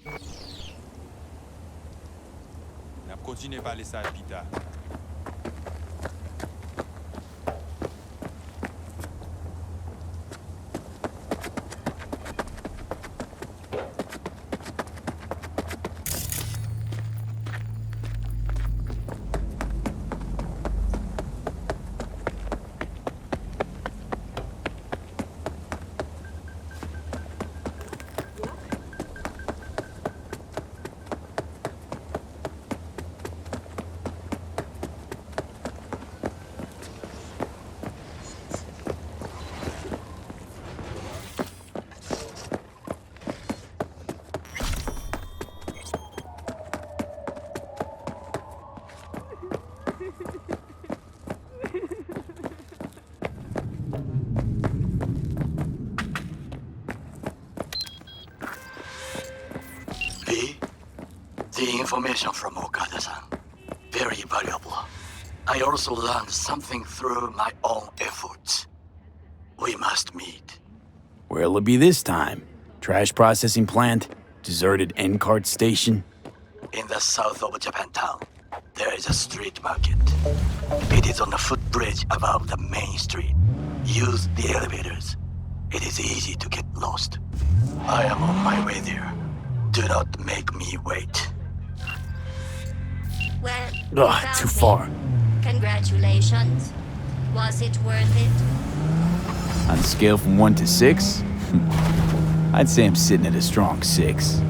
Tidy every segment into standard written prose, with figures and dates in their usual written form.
N'a continué par les salles pita. The information from Okada-san, very valuable. I also learned something through my own efforts. We must meet. Where'll it be this time? Trash processing plant? Deserted N-cart station? In the south of Japantown, there is a street market. It is on the footbridge above the main street. Use the elevators. It is easy to get lost. I am on my way there. Do not make me wait. Well, Ugh, too far. Congratulations. Was it worth it? On a scale from 1 to 6? I'd say I'm sitting at a strong 6.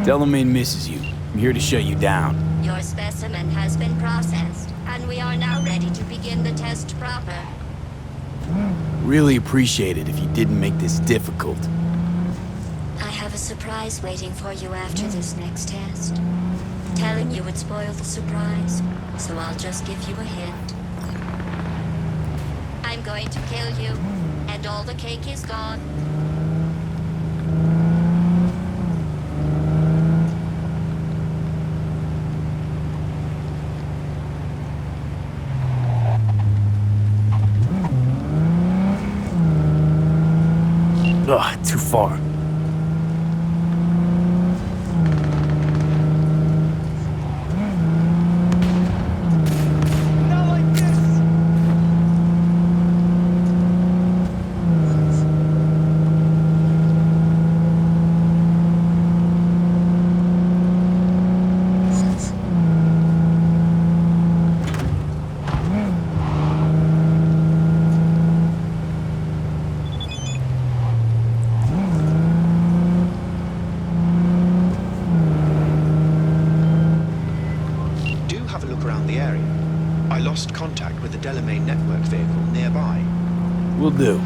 Tell the main misses you. I'm here to shut you down. Your specimen has been processed, and we are now ready to begin the test proper. Really appreciate it if you didn't make this difficult. I have a surprise waiting for you after this next test. Telling you would spoil the surprise, so I'll just give you a hint. I'm going to kill you, and all the cake is gone. Ugh, too far. Contact with the Delamain network vehicle nearby. Will do.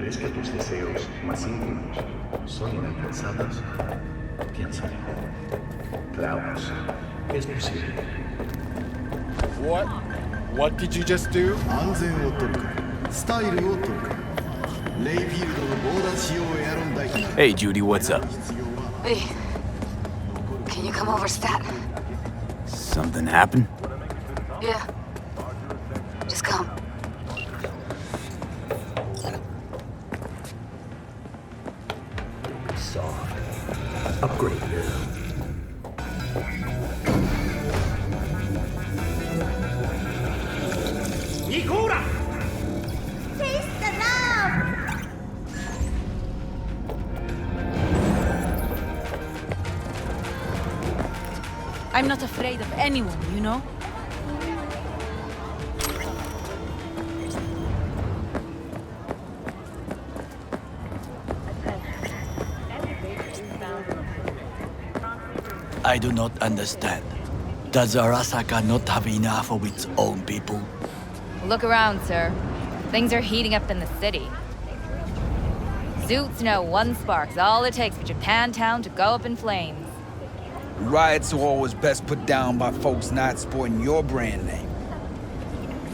¿Crees que tus deseos más íntimos son inalcanzables? Piénsalo. Klaus, es posible. What? What did you just do? 安全を取るかスタイルを取るかレイフィールドの防弾仕様エアロン台機 Hey, Judy, what's up? Hey, can you come over, Stat? Something happened? Yeah. Just come. Soft. Upgrade now. I'm not afraid of anyone, you know? I do not understand. Does Arasaka not have enough of its own people? Look around, sir. Things are heating up in the city. Suits know one spark's all it takes for Japantown to go up in flames. Riots are always best put down by folks not sporting your brand name.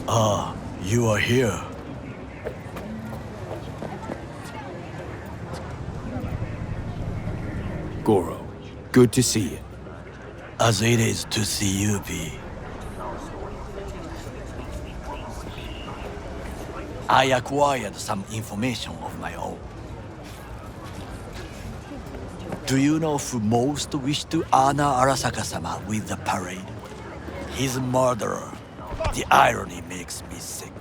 Ah, you are here. Goro, good to see you. As it is to see you, V. I acquired some information of my own. Do you know who most wished to honor Arasaka-sama with the parade? His murderer. The irony makes me sick.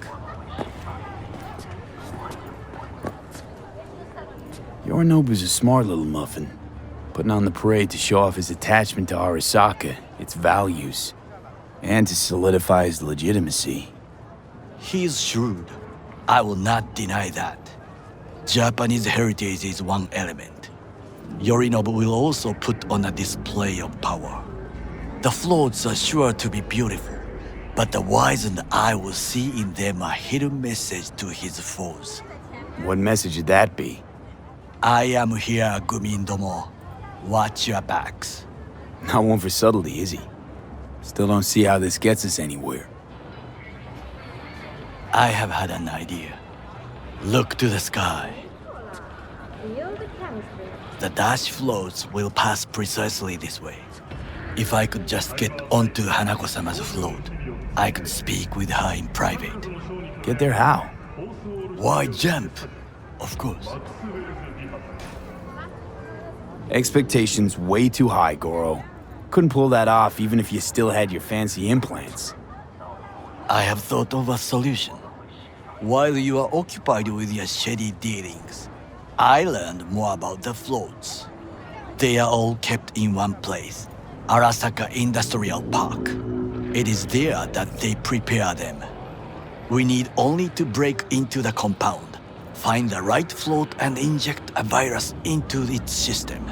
Yorinobu's a smart little muffin. Putting on the parade to show off his attachment to Arasaka, its values, and to solidify his legitimacy. He's shrewd. I will not deny that. Japanese heritage is one element. Yorinobu will also put on a display of power. The floats are sure to be beautiful, but the wizened eye will see in them a hidden message to his foes. What message would that be? I am here, Gumindomo. Watch your backs. Not one for subtlety, is he? Still don't see how this gets us anywhere. I have had an idea. Look to the sky. The dash floats will pass precisely this way. If I could just get onto Hanako-sama's float, I could speak with her in private. Get there how? Why jump? Of course. Expectations way too high, Goro. Couldn't pull that off even if you still had your fancy implants. I have thought of a solution. While you are occupied with your shady dealings, I learned more about the floats. They are all kept in one place, Arasaka Industrial Park. It is there that they prepare them. We need only to break into the compound, find the right float and inject a virus into its system.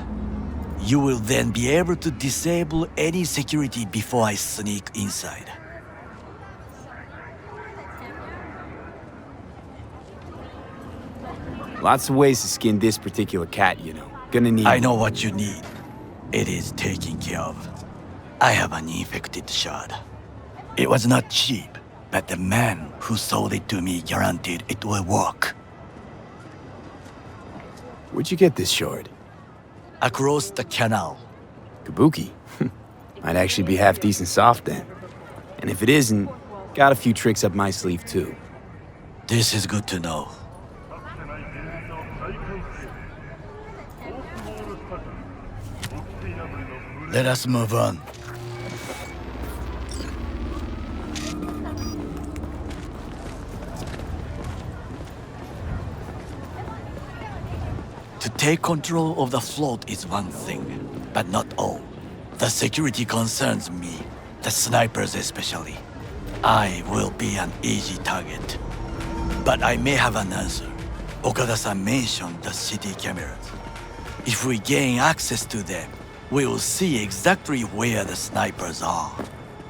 You will then be able to disable any security before I sneak inside. Lots of ways to skin this particular cat, you know. Gonna need... I know what you need. It is taken care of. I have an infected shard. It was not cheap, but the man who sold it to me guaranteed it will work. Where'd you get this shard? Across the canal. Kabuki? Might actually be half decent soft then. And if it isn't, got a few tricks up my sleeve too. This is good to know. Let us move on. To take control of the float is one thing, but not all. The security concerns me, the snipers especially. I will be an easy target. But I may have an answer. Okada-san mentioned the city cameras. If we gain access to them, we will see exactly where the snipers are.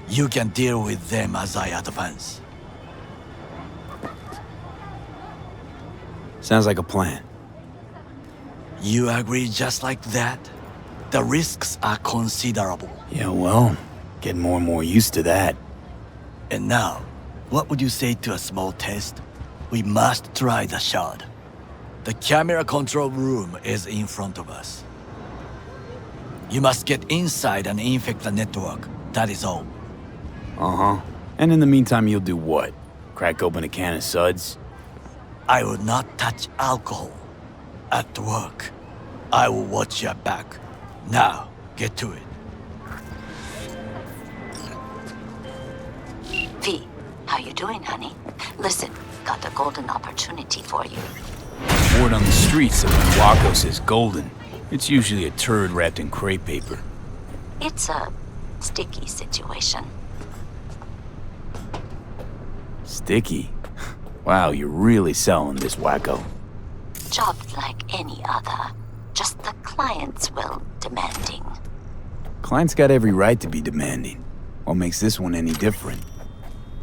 You can deal with them as I advance. Sounds like a plan. You agree just like that? The risks are considerable. Yeah, well, getting more and more used to that. And now, what would you say to a small test? We must try the shard. The camera control room is in front of us. You must get inside and infect the network. That is all. Uh-huh. And in the meantime, you'll do what? Crack open a can of suds? I will not touch alcohol. At work, I will watch your back. Now, get to it. V, how you doing, honey? Listen, got a golden opportunity for you. Word on the streets that when Wako says golden, it's usually a turd wrapped in crepe paper. It's a sticky situation. Sticky? Wow, you're really selling this, Wacko. Job like any other. Just the client's will demanding. Client's got every right to be demanding. What makes this one any different?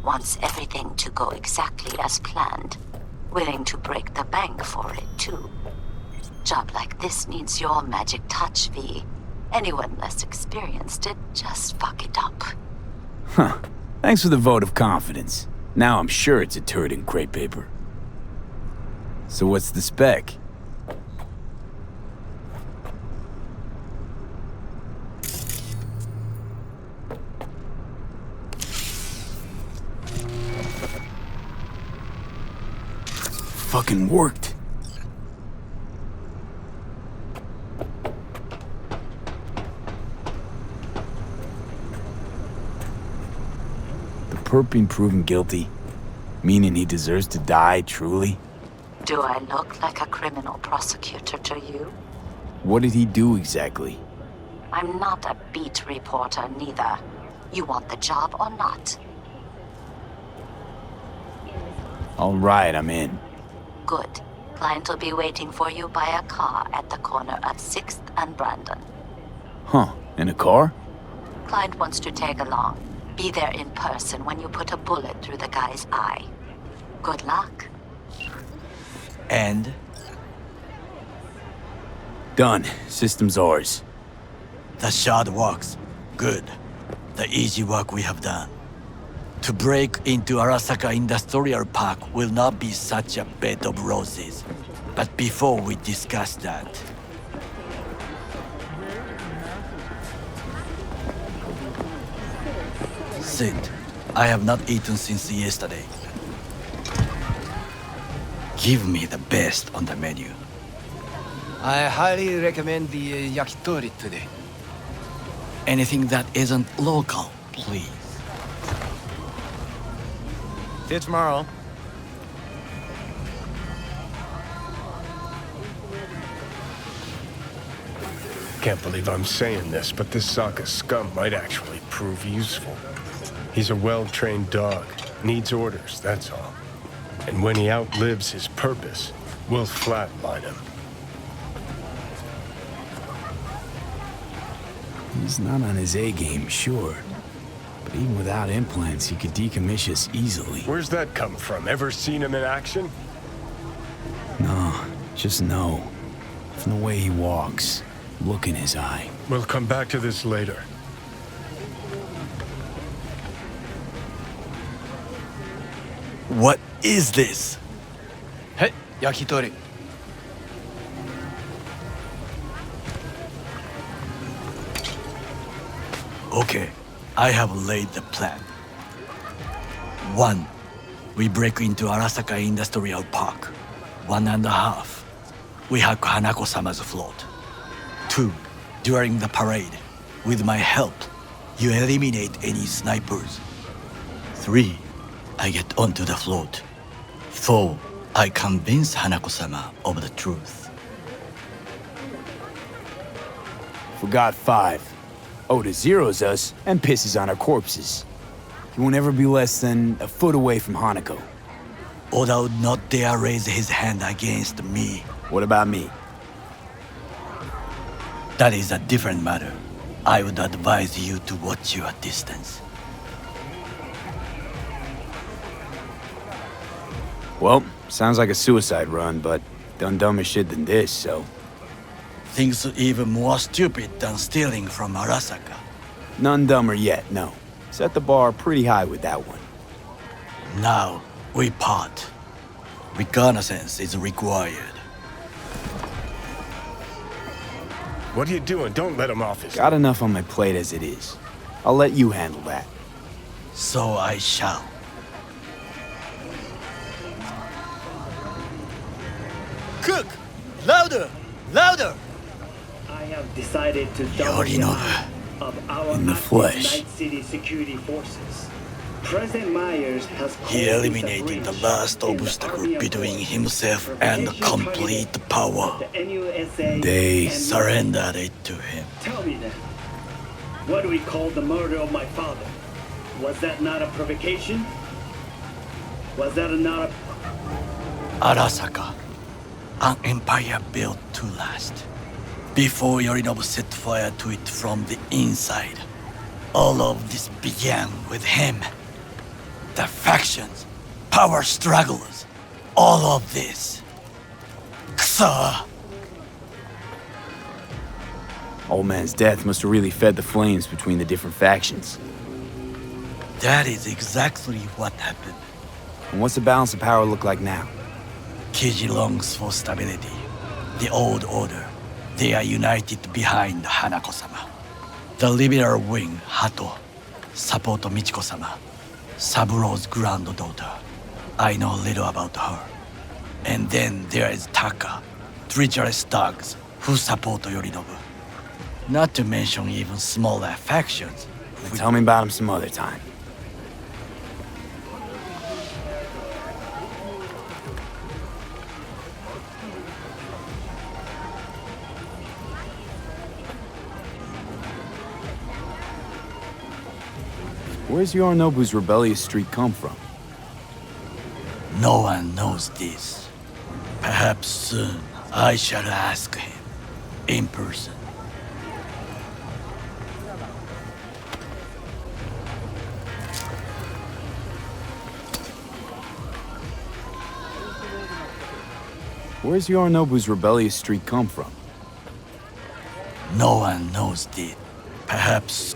Wants everything to go exactly as planned. Willing to break the bank for it, too. Job like this needs your magic touch, V. Anyone less experienced it, just fuck it up. Huh. Thanks for the vote of confidence. Now I'm sure it's a turd in crepe paper. So what's the spec? Fucking worked. The perp being proven guilty, meaning he deserves to die, truly? Do I look like a criminal prosecutor to you? What did he do exactly? I'm not a beat reporter, neither. You want the job or not? All right, I'm in. Good. Client will be waiting for you by a car at the corner of 6th and Brandon. Huh, in a car? Client wants to tag along. Be there in person when you put a bullet through the guy's eye. Good luck. And? Done. System's ours. The shard works. Good. The easy work we have done. To break into Arasaka Industrial Park will not be such a bed of roses. But before we discuss that... Sit. I have not eaten since yesterday. Give me the best on the menu. I highly recommend the yakitori today. Anything that isn't local, please. See you tomorrow. Can't believe I'm saying this, but this Sokka scum might actually prove useful. He's a well-trained dog. Needs orders, that's all. And when he outlives his purpose, we'll flatline him. He's not on his A-game, sure. But even without implants, he could decommission us easily. Where's that come from? Ever seen him in action? No, just no. From the way he walks, look in his eye. We'll come back to this later. What is this? Hey, yakitori. Okay, I have laid the plan. 1. We break into Arasaka Industrial Park. 1.5. We hack Hanako-sama's float. 2. During the parade, with my help, you eliminate any snipers. 3. I get onto the float. 4. I convince Hanako-sama of the truth. Forgot 5. Oda zeros us and pisses on our corpses. He won't ever be less than a foot away from Hanako. Oda would not dare raise his hand against me. What about me? That is a different matter. I would advise you to watch your distance. Well, sounds like a suicide run, but done dumber shit than this, so... Things even more stupid than stealing from Arasaka. None dumber yet, no. Set the bar pretty high with that one. Now, we part. Reconnaissance is required. What are you doing? Don't let him off his... Got enough on my plate as it is. I'll let you handle that. So I shall. Cook! Louder! Louder! I have decided to double the Yorinobu. amount of our In the active flesh. Night City security forces. President Myers has He called eliminated this a the breach last in the obstacle Army of between War. himself and complete power. The NUSA They and Surrendered it to him. Tell me then, what do we call the murder of my father? Was that not a provocation? Was that not a... Arasaka, an empire built to last. Before Yorinobu set fire to it from the inside, all of this began with him. The factions, power struggles, all of this. Kusa! Old man's death must have really fed the flames between the different factions. That is exactly what happened. And what's the balance of power look like now? Kiji longs for stability. The old order. They are united behind Hanako-sama. The liberal wing, Hato, support Michiko-sama, Saburo's granddaughter. I know little about her. And then there is Taka, treacherous thugs who support Yorinobu. Not to mention even smaller factions. Tell me about him some other time. Where's Yorinobu's rebellious streak come from? No one knows this. Perhaps soon I shall ask him in person. Where's Yorinobu's rebellious streak come from? No one knows this. Perhaps...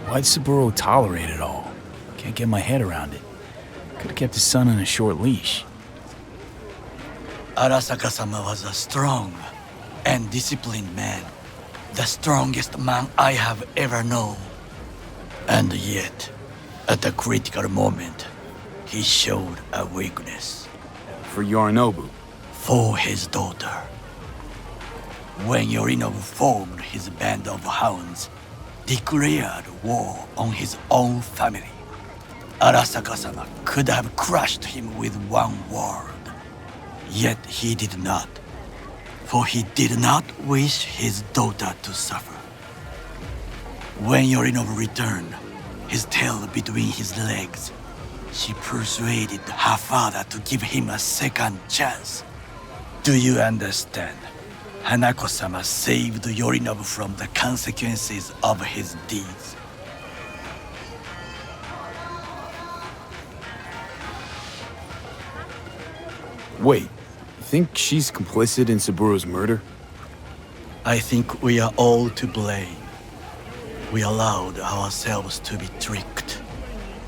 Why'd Saburo tolerate it all? Can't get my head around it. Could've kept his son on a short leash. Arasaka-sama was a strong and disciplined man. The strongest man I have ever known. And yet, at a critical moment, he showed a weakness. For Yorinobu? For his daughter. When Yorinobu formed his band of hounds, declared war on his own family, Arasaka-sama could have crushed him with one word. Yet he did not, for he did not wish his daughter to suffer. When Yorinobu returned, his tail between his legs, she persuaded her father to give him a second chance. Do you understand? Hanako-sama saved Yorinobu from the consequences of his deeds. Wait, you think she's complicit in Saburo's murder? I think we are all to blame. We allowed ourselves to be tricked.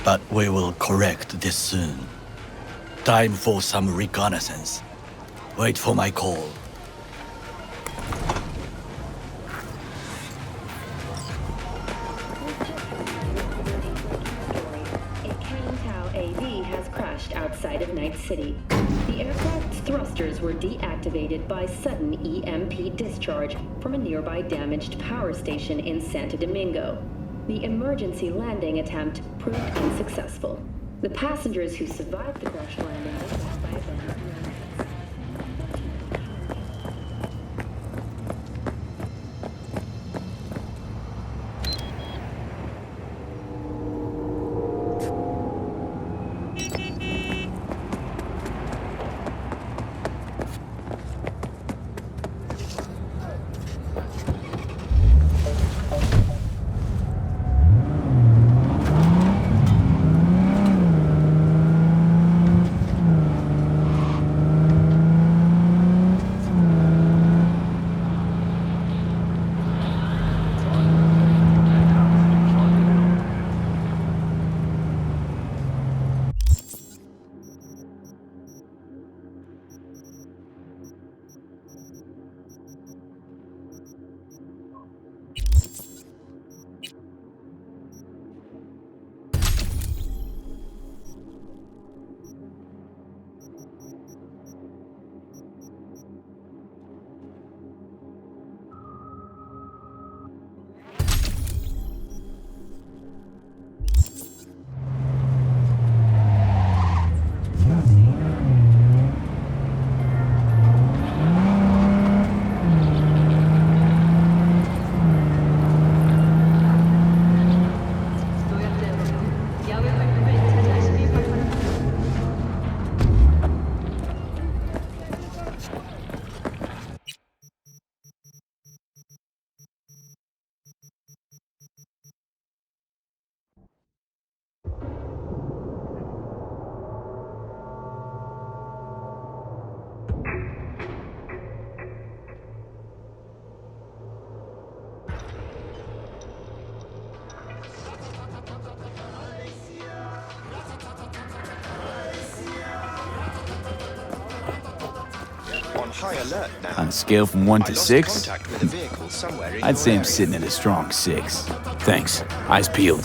But we will correct this soon. Time for some reconnaissance. Wait for my call. Outside of Night City. The aircraft's thrusters were deactivated by sudden EMP discharge from a nearby damaged power station in Santo Domingo. The emergency landing attempt proved unsuccessful. The passengers who survived the crash landing were left by abandoned units. high alert now. On a scale from 1 I to lost 6, contact with a vehicle somewhere in I'd your say I'm area. sitting at a strong 6. Thanks. Eyes peeled.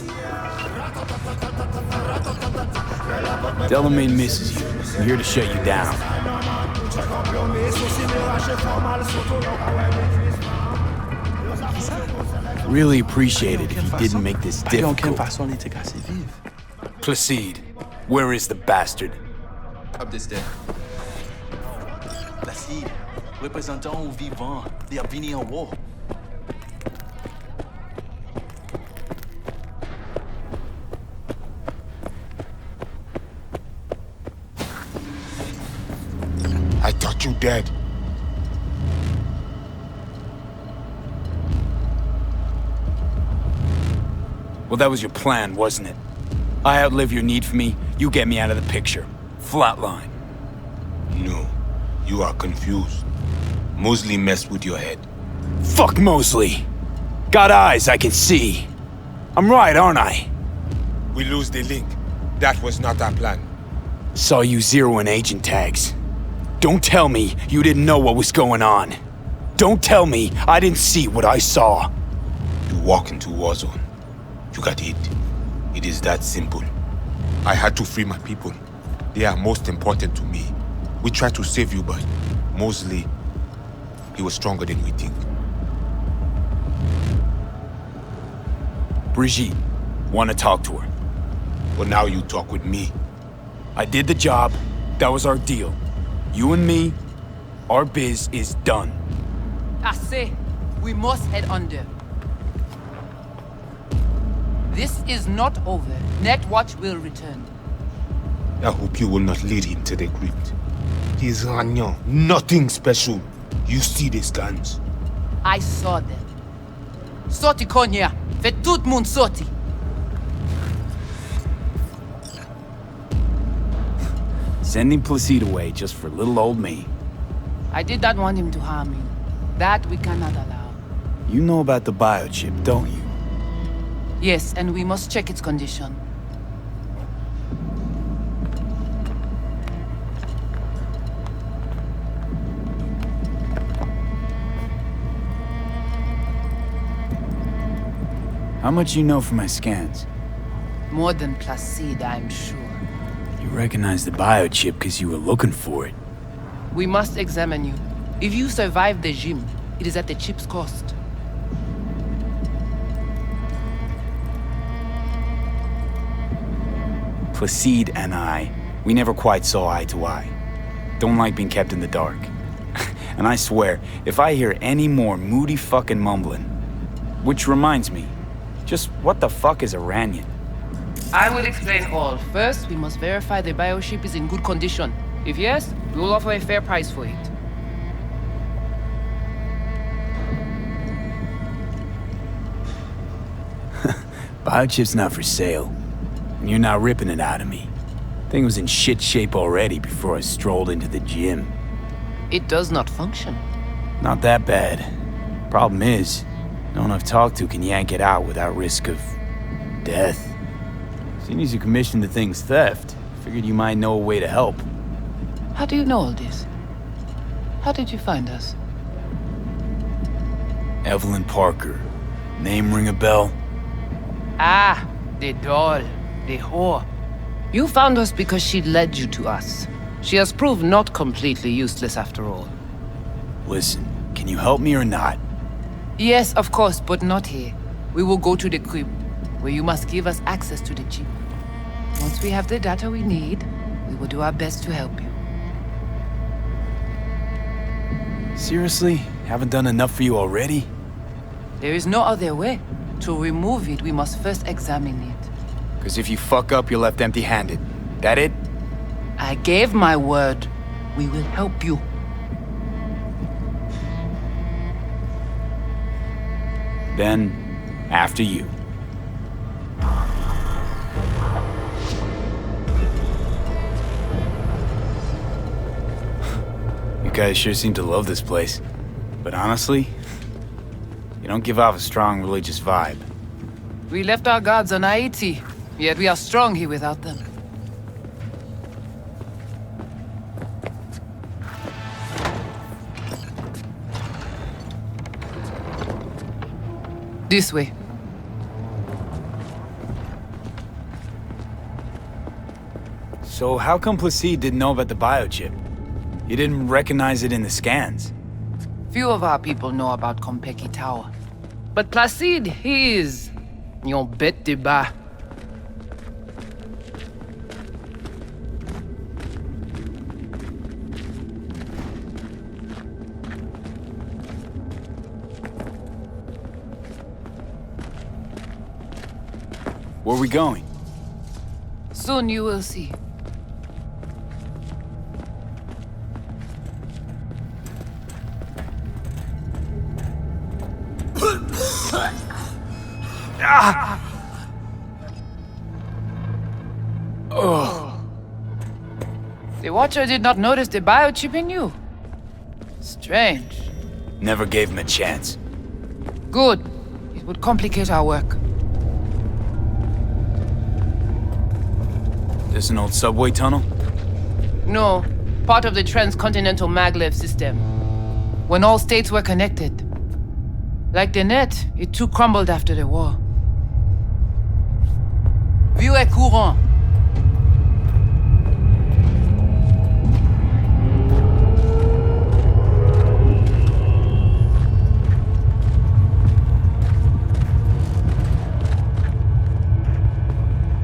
Delamain misses you. I'm here to shut you down. Really appreciate it if you didn't make this difficult. Placide, where is the bastard? Up this day. Placide, représentant au vivant, des avini en war. I thought you dead. Well, that was your plan, wasn't it? I outlive your need for me, you get me out of the picture. Flatline. No, you are confused. Mosley messed with your head. Fuck Mosley! Got eyes I can see. I'm right, aren't I? We lose the link. That was not our plan. Saw you zeroing agent tags. Don't tell me you didn't know what was going on. Don't tell me I didn't see what I saw. You walk into Warzone. You got hit. It is that simple. I had to free my people. They are most important to me. We tried to save you, but Mosley, he was stronger than we think. Brigitte, want to talk to her. Well, now you talk with me. I did the job. That was our deal. You and me, our biz is done. Assez. We must head under. This is not over. Netwatch will return. I hope you will not lead him to the crypt. He's Ragnan. Nothing special. You see these guns? I saw them. Sorti Konya. Fait tout le monde sorti. Sending Placide away just for little old me. I did not want him to harm you. That we cannot allow. You know about the biochip, don't you? Yes, and we must check its condition. How much you know from my scans? More than Placide, I'm sure. You recognize the biochip because you were looking for it. We must examine you. If you survive the gym, it is at the chip's cost. Placide and I, we never quite saw eye to eye. Don't like being kept in the dark. And I swear, if I hear any more moody fucking mumbling... Which reminds me, just what the fuck is Iranian? I will explain all. First, we must verify the biochip is in good condition. If yes, we will offer a fair price for it. Biochip's not for sale. And you're not ripping it out of me. Thing was in shit shape already before I strolled into the gym. It does not function. Not that bad. Problem is, no one I've talked to can yank it out without risk of... death. Seeing as you commissioned the thing's theft, figured you might know a way to help. How do you know all this? How did you find us? Evelyn Parker. Name ring a bell? Ah, the doll. The whore. You found us because she led you to us. She has proved not completely useless after all. Listen, can you help me or not? Yes, of course, but not here. We will go to the crypt, where you must give us access to the chip. Once we have the data we need, we will do our best to help you. Seriously? Haven't done enough for you already? There is no other way. To remove it, we must first examine it. Because if you fuck up, you're left empty-handed. That it? I gave my word. We will help you. Then, after you. You guys sure seem to love this place. But honestly, you don't give off a strong religious vibe. We left our gods on Haiti, yet we are strong here without them. This way. So how come Placide didn't know about the biochip? He didn't recognize it in the scans. Few of our people know about Kompeki Tower. But Placide, he is... Yon bête de bas. Where are we going? Soon you will see. The Watcher did not notice the biochip in you. Strange. Never gave him a chance. Good. It would complicate our work. This an old subway tunnel? No, part of the transcontinental maglev system. When all states were connected. Like the net, it too crumbled after the war. Vieux et courant.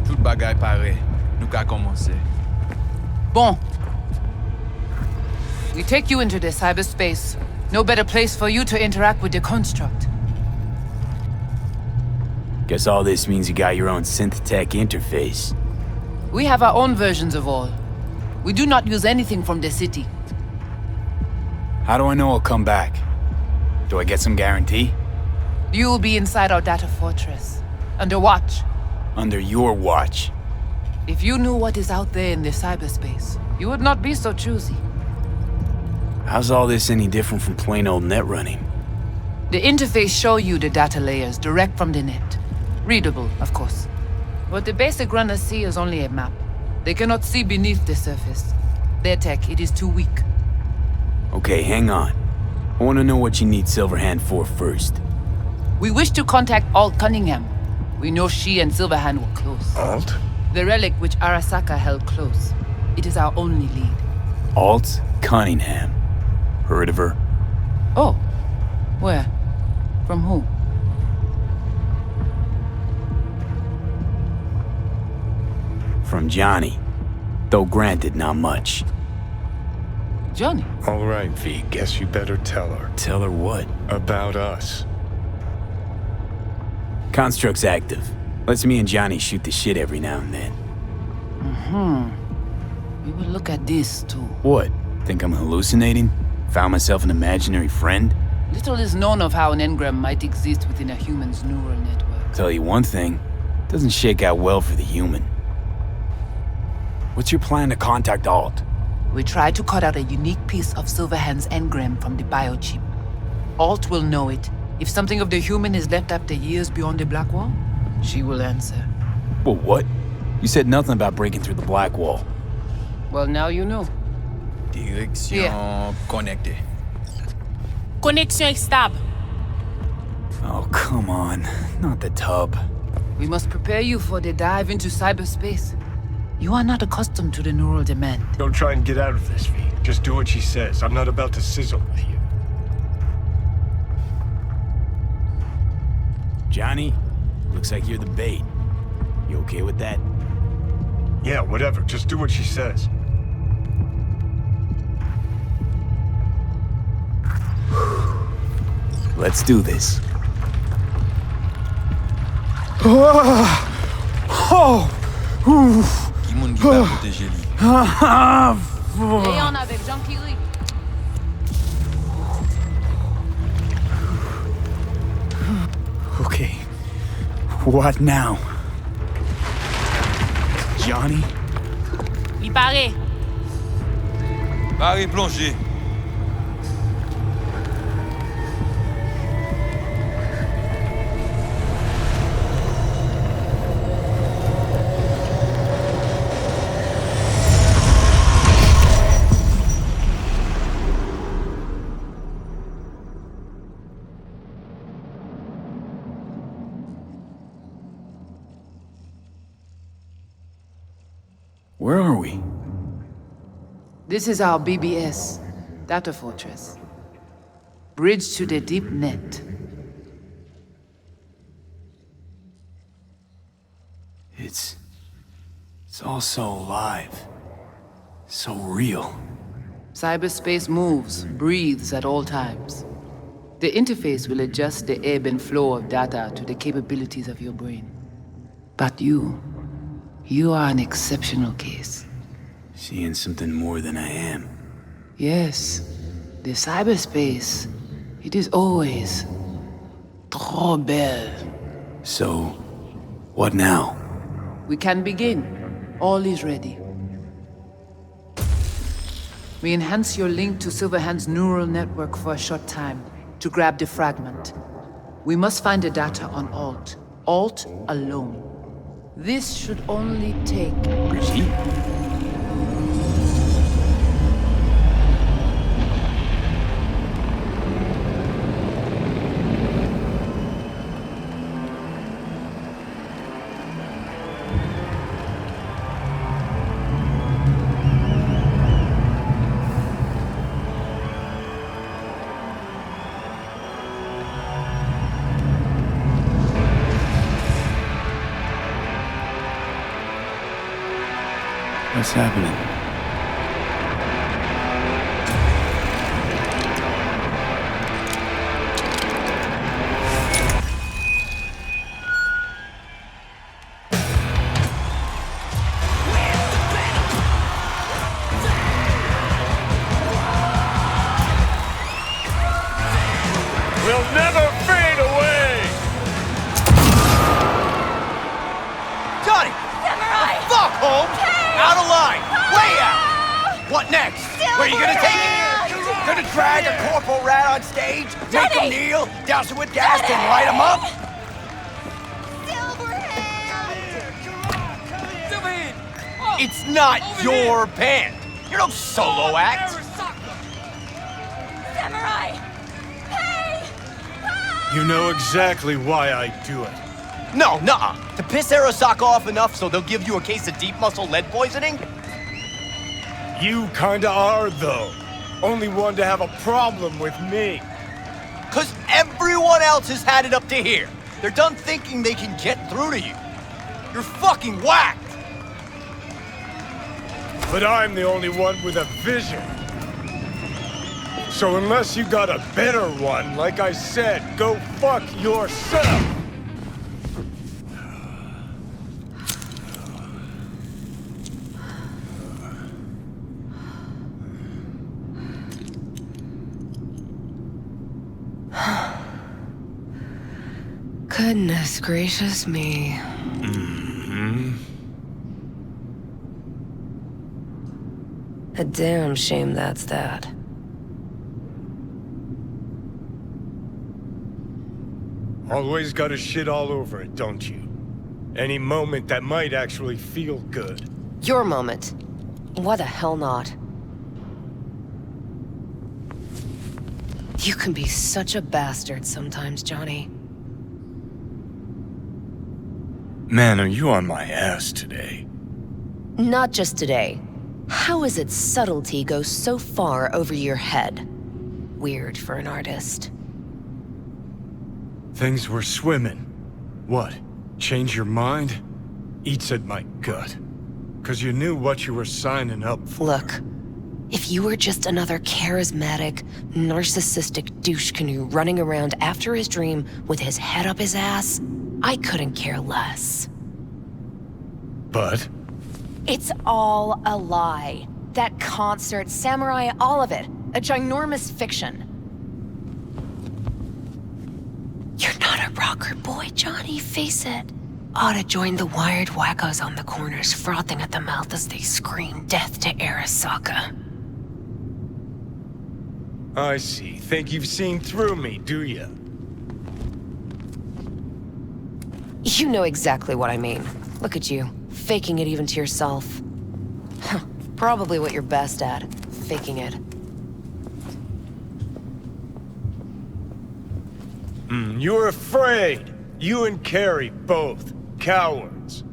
Tout bagay pare. Nou ka komanse. Bon. We take you into the cyberspace. No better place for you to interact with the construct. Guess all this means you got your own synth-tech interface. We have our own versions of all. We do not use anything from the city. How do I know I'll come back? Do I get some guarantee? You will be inside our data fortress. Under watch. Under your watch. If you knew what is out there in the cyberspace, you would not be so choosy. How's all this any different from plain old net running? The interface show you the data layers direct from the net. Readable, of course. What the basic runners see is only a map. They cannot see beneath the surface. Their tech, it is too weak. Okay, hang on. I want to know what you need Silverhand for first. We wish to contact Alt Cunningham. We know she and Silverhand were close. Alt? The relic which Arasaka held close. It is our only lead. Alt Cunningham. Heard of her? Oh. Where? From who? From Johnny. Though granted, not much. Johnny? All right, V, guess you better tell her. Tell her what? About us. Construct's active. Lets me and Johnny shoot the shit every now and then. We will look at this, too. What? Think I'm hallucinating? Found myself an imaginary friend? Little is known of how an engram might exist within a human's neural network. Tell you one thing, doesn't shake out well for the human. What's your plan to contact Alt? We try to cut out a unique piece of Silverhand's engram from the biochip. Alt will know it. If something of the human is left after years beyond the Black Wall, she will answer. Well, what? You said nothing about breaking through the Black Wall. Well, now you know. Direction connectée. Connexion stable. Oh, come on. Not the tub. We must prepare you for the dive into cyberspace. You are not accustomed to the neural demand. Don't try and get out of this, V. Just do what she says. I'm not about to sizzle with you. Johnny, looks like you're the bait. You okay with that? Yeah, whatever. Just do what she says. Let's do this. Qui moun qui va protéger lui? Léon avec Jean-Kiri. Okay. What now? Johnny? Il paraît. Pare plongé. This is our BBS, Data Fortress. Bridge to the deep net. It's all so alive. So real. Cyberspace moves, breathes at all times. The interface will adjust the ebb and flow of data to the capabilities of your brain. But you are an exceptional case. Seeing something more than I am. Yes, the cyberspace, it is always trop belle. So, what now? We can begin. All is ready. We enhance your link to Silverhand's neural network for a short time to grab the fragment. We must find the data on Alt. Alt alone. This should only take... Brigitte? What's happening? We'll never fade away! Johnny! Samurai! Fuck, Holmes! Out of line! Way out! What next? Where you gonna take it? Gonna drag a corporal rat on stage, make him kneel, douse him with gas, and light him up? It's not your band. You're no solo act. Samurai! Hey! You know exactly why I do it. No, nuh-uh. To piss Arasaka off enough so they'll give you a case of deep muscle lead poisoning? You kinda are, though. Only one to have a problem with me. 'Cause everyone else has had it up to here. They're done thinking they can get through to you. You're fucking whacked! But I'm the only one with a vision. So unless you got a better one, like I said, go fuck yourself! Goodness gracious me. A damn shame that's that. Always gotta shit all over it, don't you? Any moment that might actually feel good. Your moment. What the hell not? You can be such a bastard sometimes, Johnny. Man, are you on my ass today? Not just today. How is it subtlety goes so far over your head? Weird for an artist. Things were swimming. What? Change your mind? Eats at my gut. 'Cause you knew what you were signing up for. Look, if you were just another charismatic, narcissistic douche canoe running around after his dream with his head up his ass, I couldn't care less. But? It's all a lie. That concert, Samurai, all of it. A ginormous fiction. You're not a rocker boy, Johnny, face it. Ought to join the wired wackos on the corners, frothing at the mouth as they scream death to Arasaka. I see. Think you've seen through me, do ya? You know exactly what I mean. Look at you, faking it even to yourself. Probably what you're best at, faking it. You're afraid. You and Carrie both. Cowards.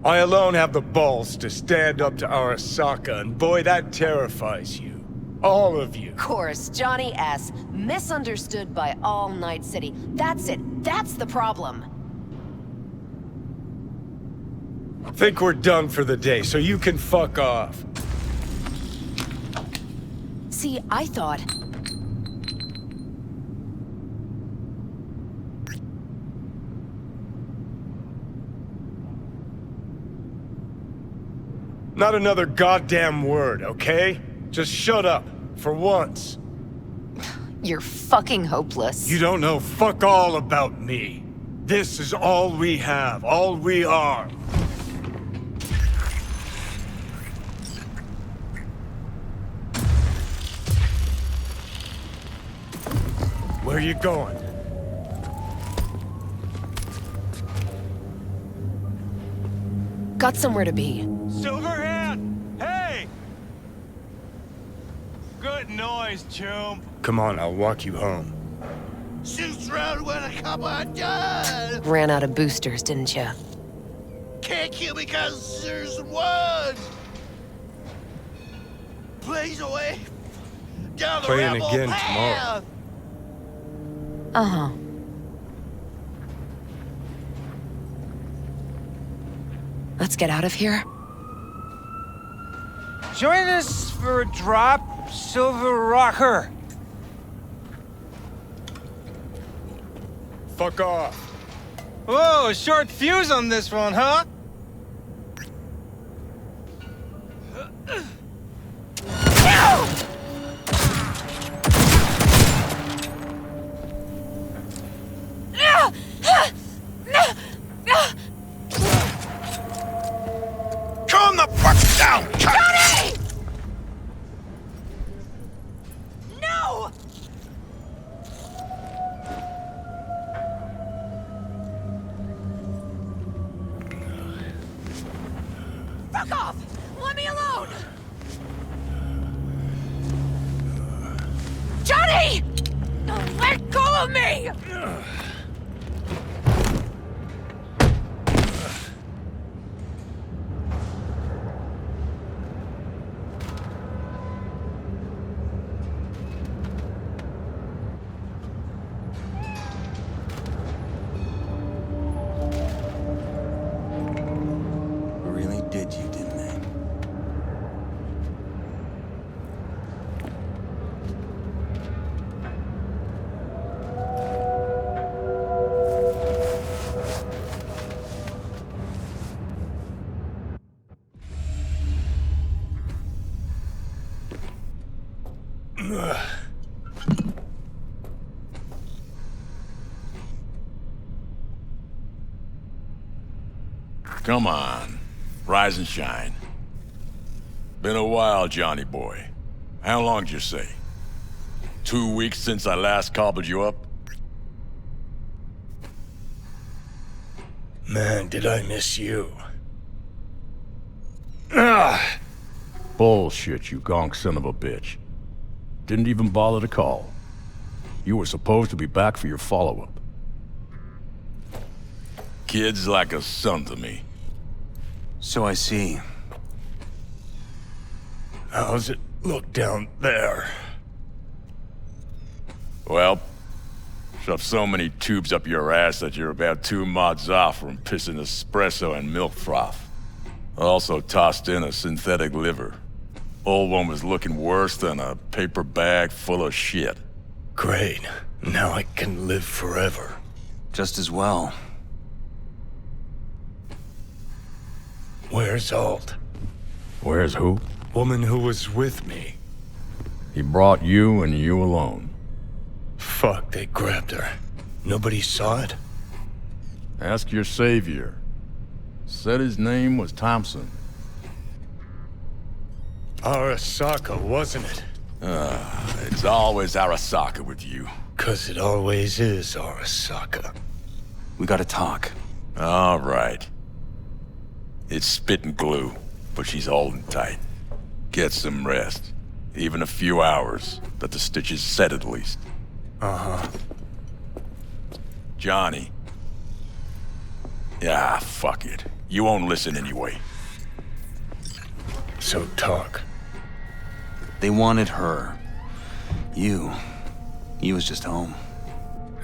I alone have the balls to stand up to Arasaka, and boy, that terrifies you. All of you. Of course, Johnny S. Misunderstood by all Night City. That's it. That's the problem. Think we're done for the day, so you can fuck off. See, I thought... Not another goddamn word, okay? Just shut up, for once. You're fucking hopeless. You don't know fuck all about me. This is all we have, all we are. Where you going? Got somewhere to be. Silverhand! Hey! Good noise, chum. Come on, I'll walk you home. Shoots round when a couple of done. Ran out of boosters, didn't ya? Can't kill me because there's one. Blaze away down the Playing rebel again path. Uh-huh. Let's get out of here. Join us for a drop, Silver Rocker. Fuck off. Whoa, short fuse on this one, huh? Calm the fuck down, Johnny! No! Fuck off! Let me alone! Johnny! Let go of me! Really did you, didn't they? Come on. Rise and shine. Been a while, Johnny boy. How long'd you say? 2 weeks since I last cobbled you up? Man, did I miss you. Bullshit, you gonk son of a bitch. Didn't even bother to call. You were supposed to be back for your follow-up. Kid's like a son to me. So I see. How's it look down there? Well, shoved so many tubes up your ass that you're about 2 mods off from pissing espresso and milk froth. Also tossed in a synthetic liver. Old one was looking worse than a paper bag full of shit. Great. Now I can live forever. Just as well. Where's Alt? Where's who? Woman who was with me. He brought you and you alone. Fuck, they grabbed her. Nobody saw it? Ask your savior. Said his name was Thompson. Arasaka, wasn't it? It's always Arasaka with you. 'Cause it always is Arasaka. We gotta talk. All right. It's spit and glue, but she's holding tight. Get some rest. Even a few hours, that the stitches set at least. Uh-huh. Johnny. Yeah, fuck it. You won't listen anyway. So talk. They wanted her. You was just home.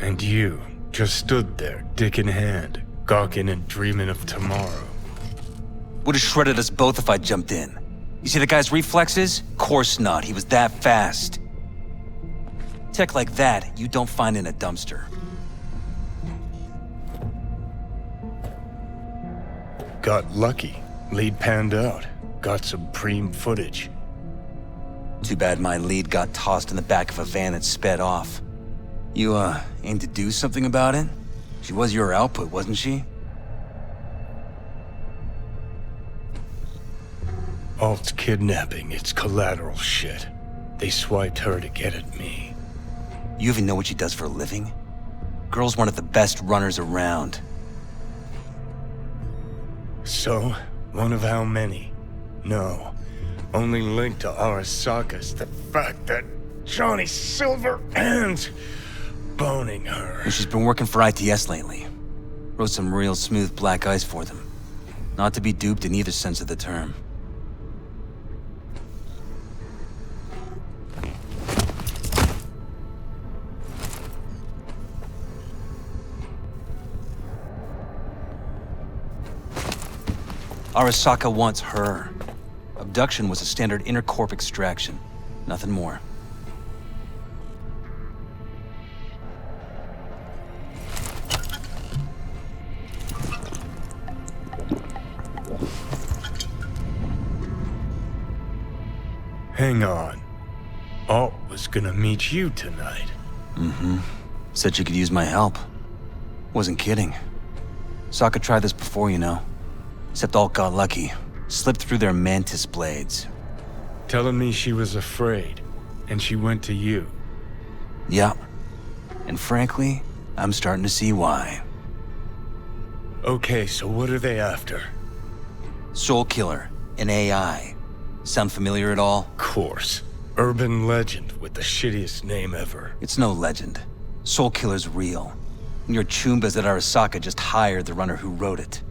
And you just stood there, dick in hand, gawking and dreaming of tomorrow. Would've shredded us both if I jumped in. You see the guy's reflexes? Course not, he was that fast. Tech like that, you don't find in a dumpster. Got lucky. Lead panned out. Got some preem footage. Too bad my lead got tossed in the back of a van and sped off. You, aim to do something about it? She was your output, wasn't she? Alt's kidnapping, it's collateral shit. They swiped her to get at me. You even know what she does for a living? Girl's one of the best runners around. So, one of how many? No. Only linked to Arasaka's the fact that Johnny Silverhand's boning her. Well, she's been working for ITS lately. Wrote some real smooth black ice for them. Not to be duped in either sense of the term. Arasaka wants her. Abduction was a standard intercorp extraction. Nothing more. Hang on. Alt was gonna meet you tonight. Mm-hmm. Said she could use my help. Wasn't kidding. Sokka tried this before, you know. Except Alt got lucky. Slipped through their mantis blades. Telling me she was afraid, and she went to you. Yeah. And frankly, I'm starting to see why. Okay, so what are they after? Soul Killer, an AI. Sound familiar at all? Course. Urban legend with the shittiest name ever. It's no legend. Soul Killer's real. And your Chumbas that Arasaka just hired the runner who wrote it.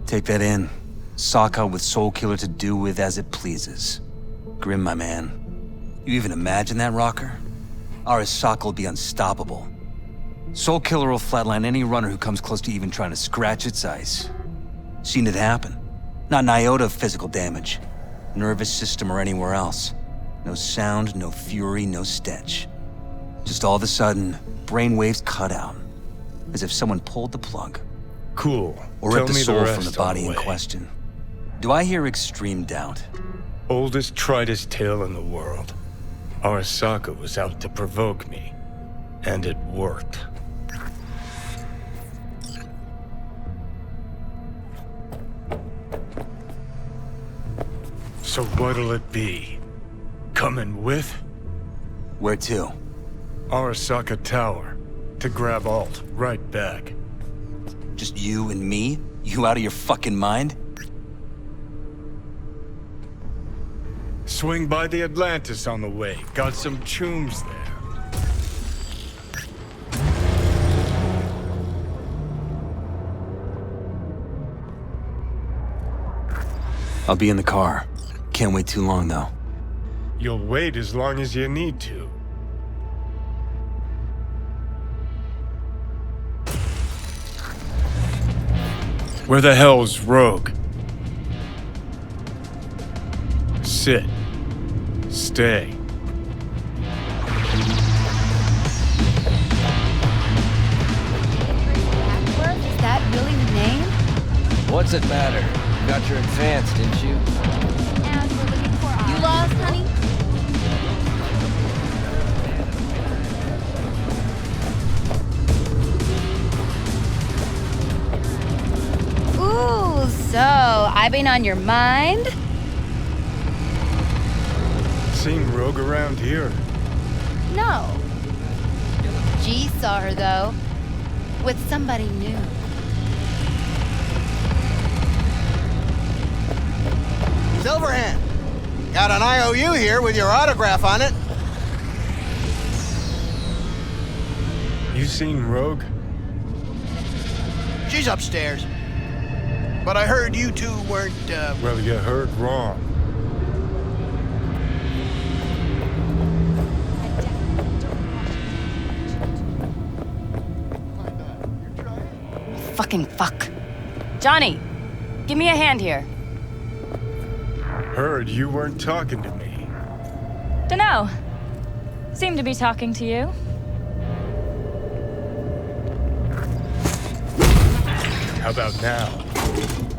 Take that in. Sokka with Soul Killer to do with as it pleases. Grim, my man. You even imagine that, Rocker? Arasaka will be unstoppable. Soul Killer will flatline any runner who comes close to even trying to scratch its ice. Seen it happen. Not an iota of physical damage. Nervous system or anywhere else. No sound, no fury, no stench. Just all of a sudden, brainwaves cut out. As if someone pulled the plug. Cool. Or ripped the soul from the body in question. Do I hear extreme doubt? Oldest, tritest tale in the world. Arasaka was out to provoke me. And it worked. So what'll it be? Coming with? Where to? Arasaka Tower. To grab Alt right back. Just you and me? You out of your fucking mind? Swing by the Atlantis on the way. Got some chooms there. I'll be in the car. Can't wait too long, though. You'll wait as long as you need to. Where the hell's Rogue? Sit. Stay. Is that really the name? What's it matter? Got your advance, didn't you? And we're looking for our... You lost, honey? Ooh, so I've been on your mind? Seen Rogue around here? No. G saw her, though. With somebody new. Silverhand, got an IOU here with your autograph on it. You seen Rogue? She's upstairs. But I heard you two weren't, Well, you heard wrong. Fucking fuck. Johnny, give me a hand here. Heard you weren't talking to me. Dunno. Seem to be talking to you. How about now?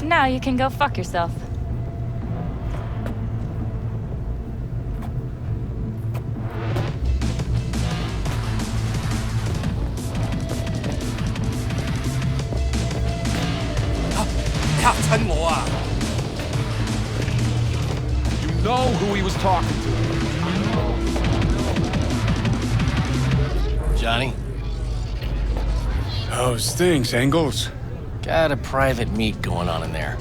Now you can go fuck yourself. You know who he was talking to. Johnny? How's things, Engels? Got a private meet going on in there.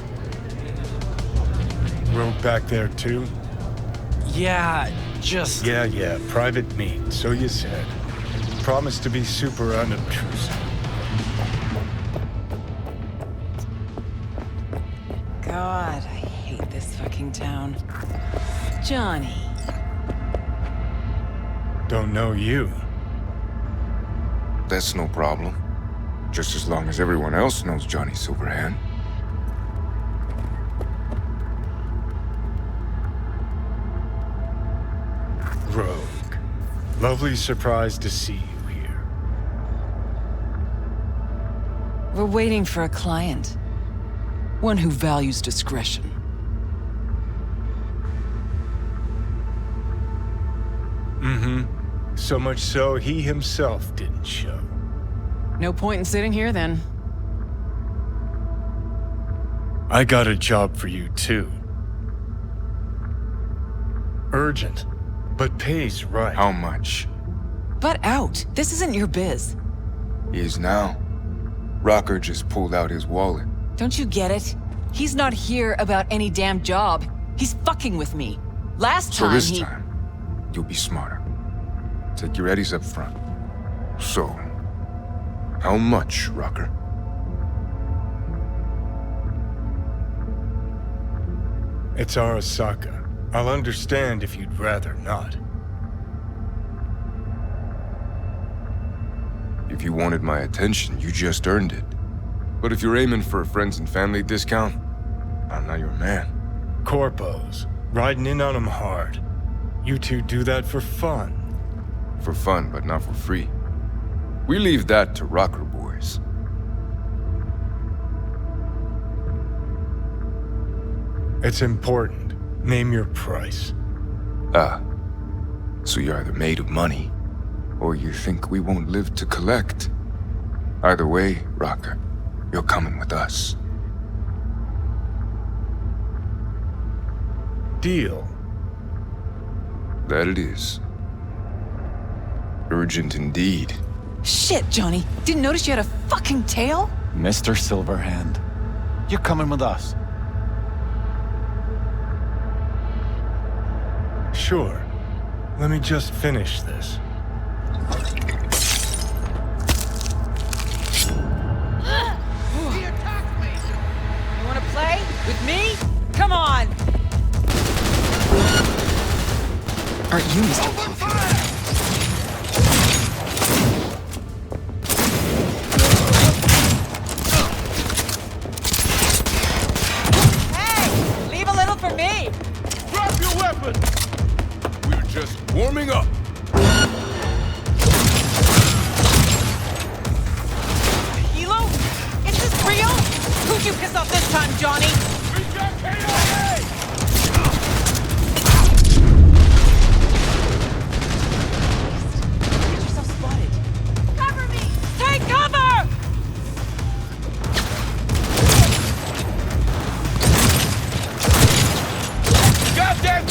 Road back there, too? Yeah, just... Yeah, private meet, so you said. Promise to be super unobtrusive. God, I hate this fucking town. Johnny. Don't know you. That's no problem. Just as long as everyone else knows Johnny Silverhand. Rogue. Lovely surprise to see you here. We're waiting for a client. One who values discretion. Mm-hmm. So much so, he himself didn't show. No point in sitting here, then. I got a job for you, too. Urgent, but pays right. How much? Butt out. This isn't your biz. Is now. Rocker just pulled out his wallet. Don't you get it? He's not here about any damn job. He's fucking with me. Last time So this time, you'll be smarter. Take your eddies up front. So, how much, Rocker? It's Arasaka. I'll understand if you'd rather not. If you wanted my attention, you just earned it. But if you're aiming for a friends and family discount, I'm not your man. Corpos. Riding in on 'em hard. You two do that for fun. For fun, but not for free. We leave that to Rocker boys. It's important. Name your price. Ah. So you're either made of money, or you think we won't live to collect. Either way, Rocker, you're coming with us. Deal. That it is. Urgent indeed. Shit, Johnny. Didn't notice you had a fucking tail? Mr. Silverhand, you're coming with us. Sure. Let me just finish this. You wanna play? With me? Come on! Aren't you Mr. Popular? Hey! Leave a little for me! Drop your weapon! We're just warming up. Hilo? Is this real? Who'd you piss off this time, Johnny? We got KIA! Get yourself spotted. Cover me! Take cover! Goddamn!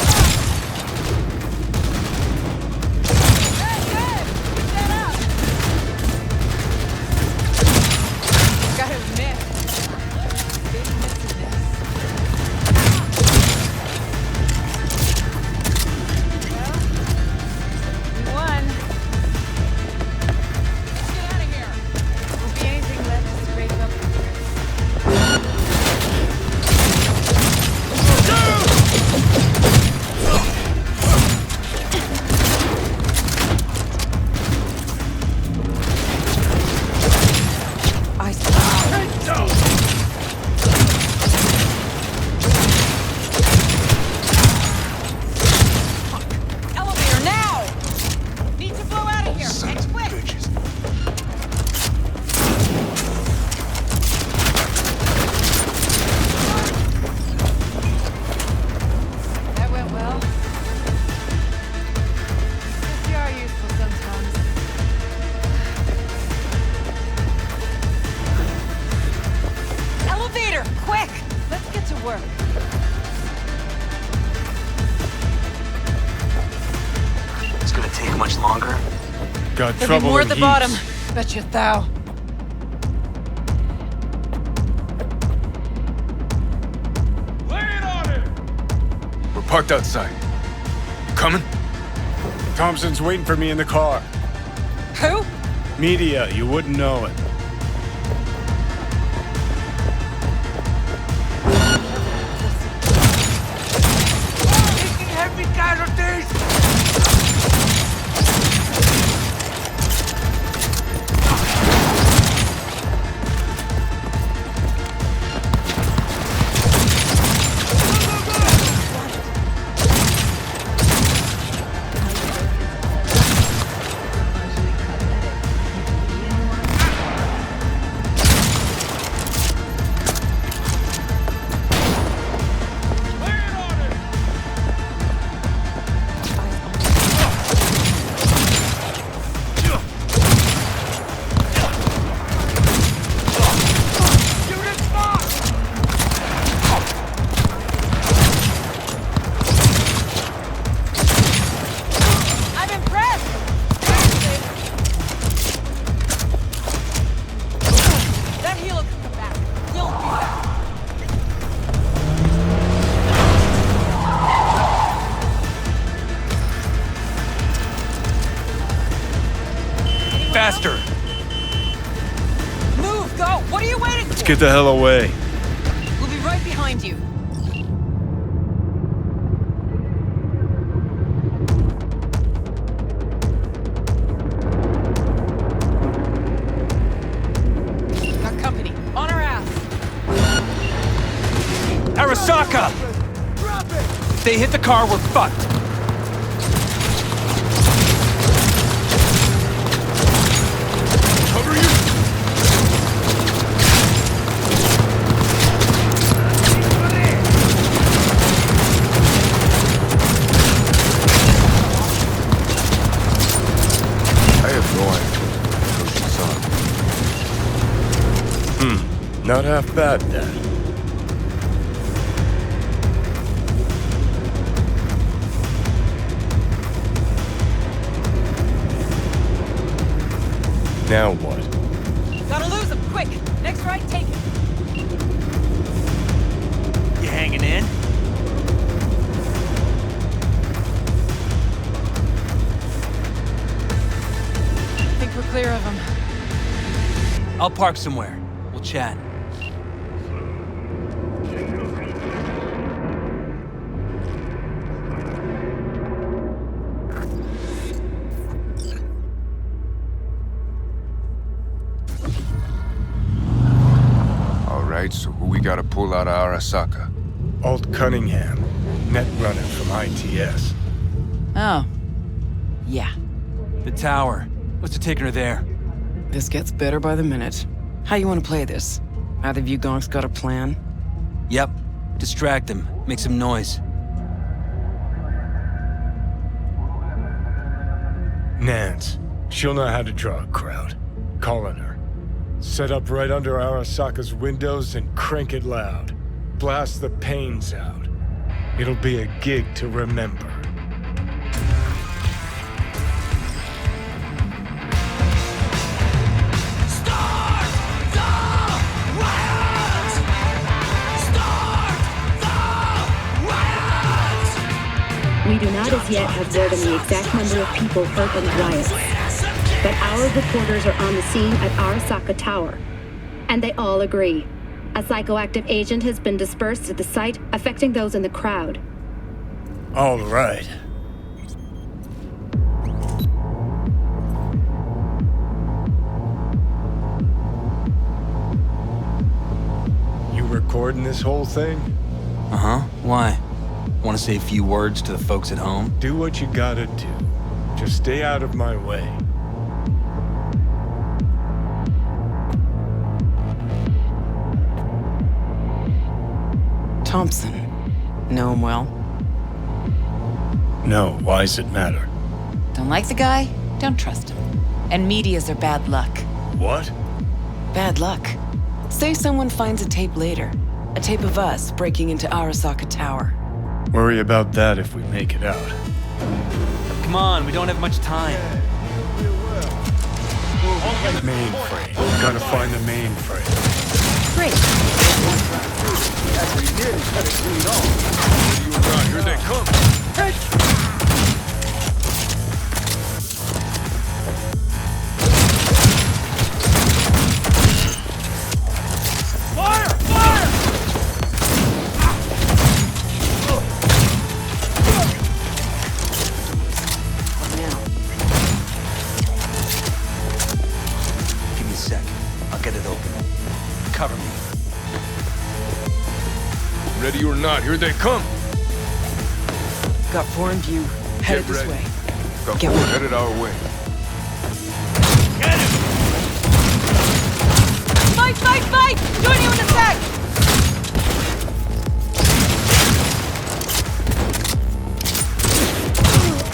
gonna take much longer? Got There'll trouble be more in at the heaps. bottom. Bet you thou. We're parked outside. You coming? Thompson's waiting for me in the car. Who? Media, you wouldn't know it. Taking heavy casualties! I'm impressed! That healer can come back. You'll be back. Faster! Move, go! What are you waiting for? Let's get the hell away. We'll be right behind you. Got company. On our ass. Arasaka! If they hit the car, we're fucked. Cover you! I have no idea what she's on. Not half bad, then. Now what? Gotta lose him, quick! Next right, take it. You hanging in? Think we're clear of them. I'll park somewhere. We'll chat. All right, so who we gotta pull out of Arasaka? Alt Cunningham, net runner from ITS. Oh. Yeah. The tower. What's it taking her there? This gets better by the minute. How you want to play this? Either of you gonks got a plan? Yep. Distract him. Make some noise. Nance. She'll know how to draw a crowd. Call on her. Set up right under Arasaka's windows and crank it loud. Blast the panes out. It'll be a gig to remember. We do not as yet have word on the exact number of people hurt in the riots, but our reporters are on the scene at Arasaka Tower, and they all agree. A psychoactive agent has been dispersed at the site, affecting those in the crowd. All right. You recording this whole thing? Uh-huh. Why? Want to say a few words to the folks at home? Do what you gotta do. Just stay out of my way. Thompson. Know him well? No, why's it matter? Don't like the guy? Don't trust him. And medias are bad luck. What? Bad luck. Say someone finds a tape later. A tape of us breaking into Arasaka Tower. Worry about that if we make it out. Come on, we don't have much time. Mainframe. Gotta find the mainframe. Great. Actually, nearly cut it clean off. Here they come. Fire! Fire! Give me a sec. I'll get it open. Cover me. Ready or not, here they come. Got 4 in view. Headed this way. Got Get 4 ready. headed our way. Fight, fight, fight! Join you in a sec!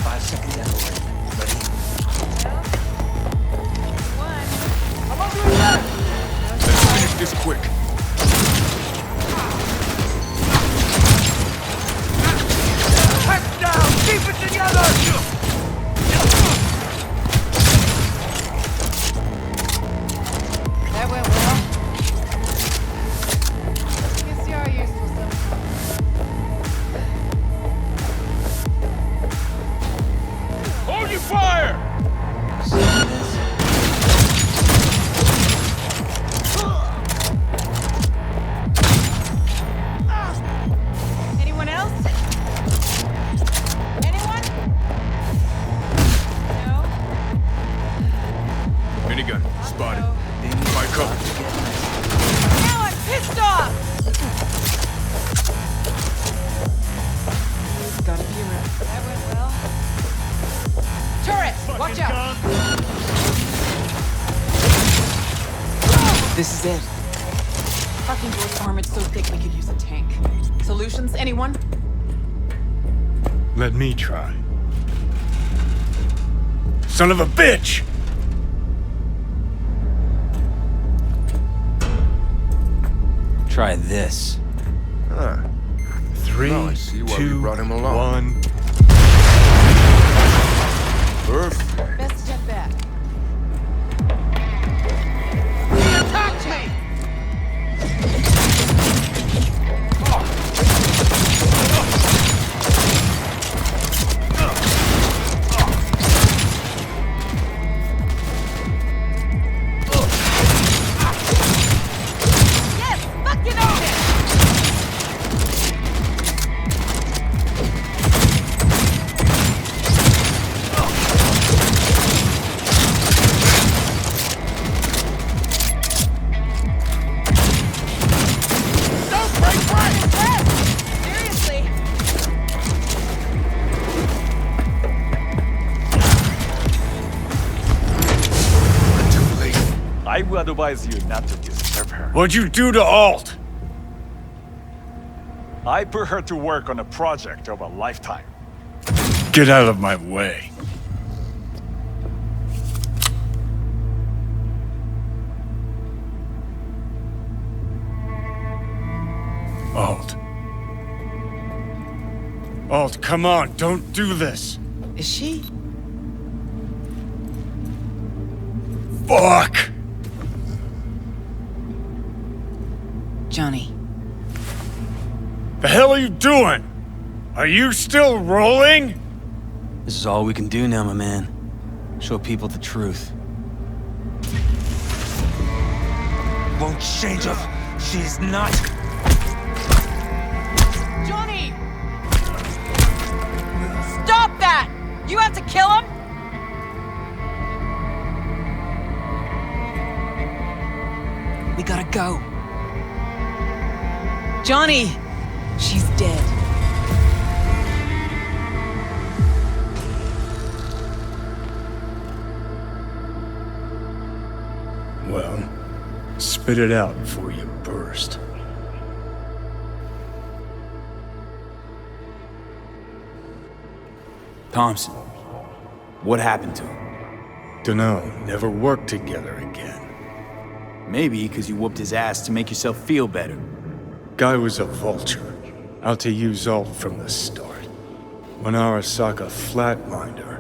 5 seconds down the way. Ready? Let's finish this quick. Heads down! Keep it together! That went well. Guess you are useful sometimes. Hold your fire! Anyone else? Anyone? No? Minigun, spotted. My cover. Now I'm pissed off! Gotta be around. That went well. Turret! Watch out! This is it. Parking door's armored so thick we could use a tank. Solutions, anyone? Let me try. Son of a bitch! Try this. Huh. 3, Now I see why we 2, brought him along. 1. Perfect. Best step back. Attack me! Yes! Fucking own it! Don't break bread! Seriously? I would advise you not to disturb her. What'd you do to Alt? I put her to work on a project of a lifetime. Get out of my way. Alt. Alt, come on, don't do this. Is she? Fuck! Johnny. The hell are you doing? Are you still rolling? This is all we can do now, my man. Show people the truth. Won't change her. She's not. Johnny! Stop that! You have to kill him? We gotta go. Johnny! She's dead. Well, spit it out before you burst. Thompson, what happened to him? Dunno, never worked together again. Maybe because you whooped his ass to make yourself feel better. Guy was a vulture, out to use Alt from the start. When Arasaka flatlined her,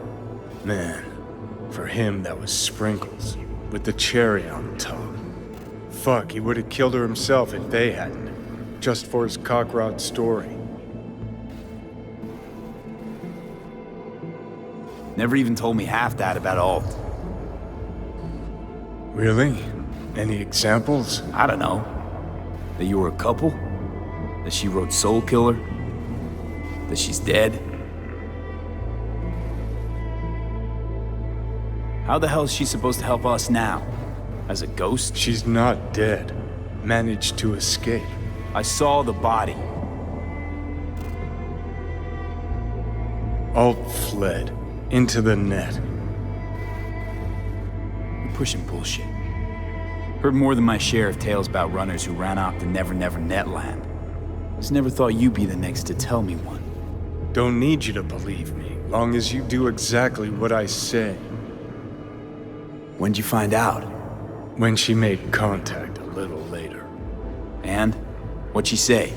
Man, for him that was sprinkles, with the cherry on top. Fuck, he would have killed her himself if they hadn't. Just for his cockrod story. Never even told me half that about Alt. Really? Any examples? I don't know. That you were a couple? That she wrote Soul Killer? That she's dead? How the hell is she supposed to help us now? As a ghost? She's not dead. Managed to escape. I saw the body. Alt fled. Into the net. You're pushing bullshit. Heard more than my share of tales about runners who ran off to Never Never Netland. Just never thought you'd be the next to tell me one. Don't need you to believe me, long as you do exactly what I say. When'd you find out? When she made contact a little later. And? What'd she say?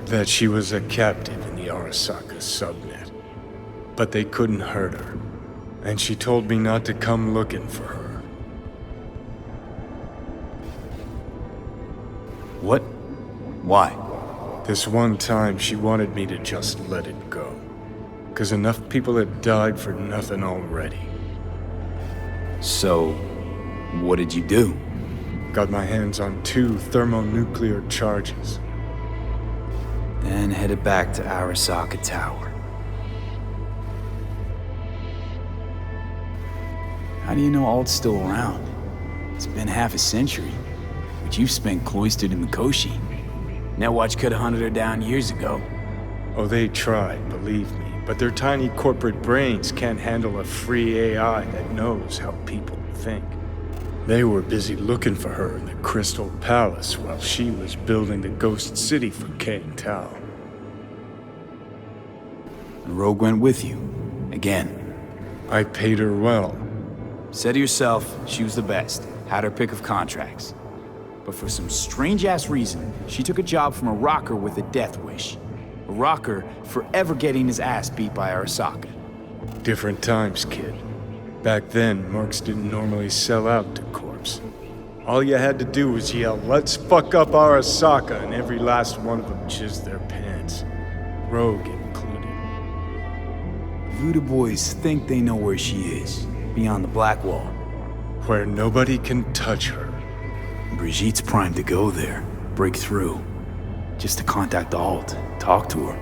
That she was a captive in the Arasaka subnet. But they couldn't hurt her. And she told me not to come looking for her. What? Why? This one time she wanted me to just let it go. 'Cause enough people had died for nothing already. So, what did you do? Got my hands on 2 thermonuclear charges. Then headed back to Arasaka Tower. How do you know Alt's still around? It's been half a century, but you've spent cloistered in Mikoshi. Netwatch could have hunted her down years ago. Oh, they tried, believe me, but their tiny corporate brains can't handle a free AI that knows how people think. They were busy looking for her in the Crystal Palace while she was building the Ghost City for Kane Tao. And Rogue went with you. Again. I paid her well. Said to yourself, she was the best. Had her pick of contracts. But for some strange-ass reason, she took a job from a rocker with a death wish. A rocker forever getting his ass beat by Arasaka. Different times, kid. Back then, mercs didn't normally sell out to corpse. All you had to do was yell, "Let's fuck up Arasaka," and every last one of them jizzed their pants. Rogue included. Voodoo boys think they know where she is. Beyond the Black Wall. Where nobody can touch her. Brigitte's primed to go there. Break through. Just to contact Alt. Talk to her.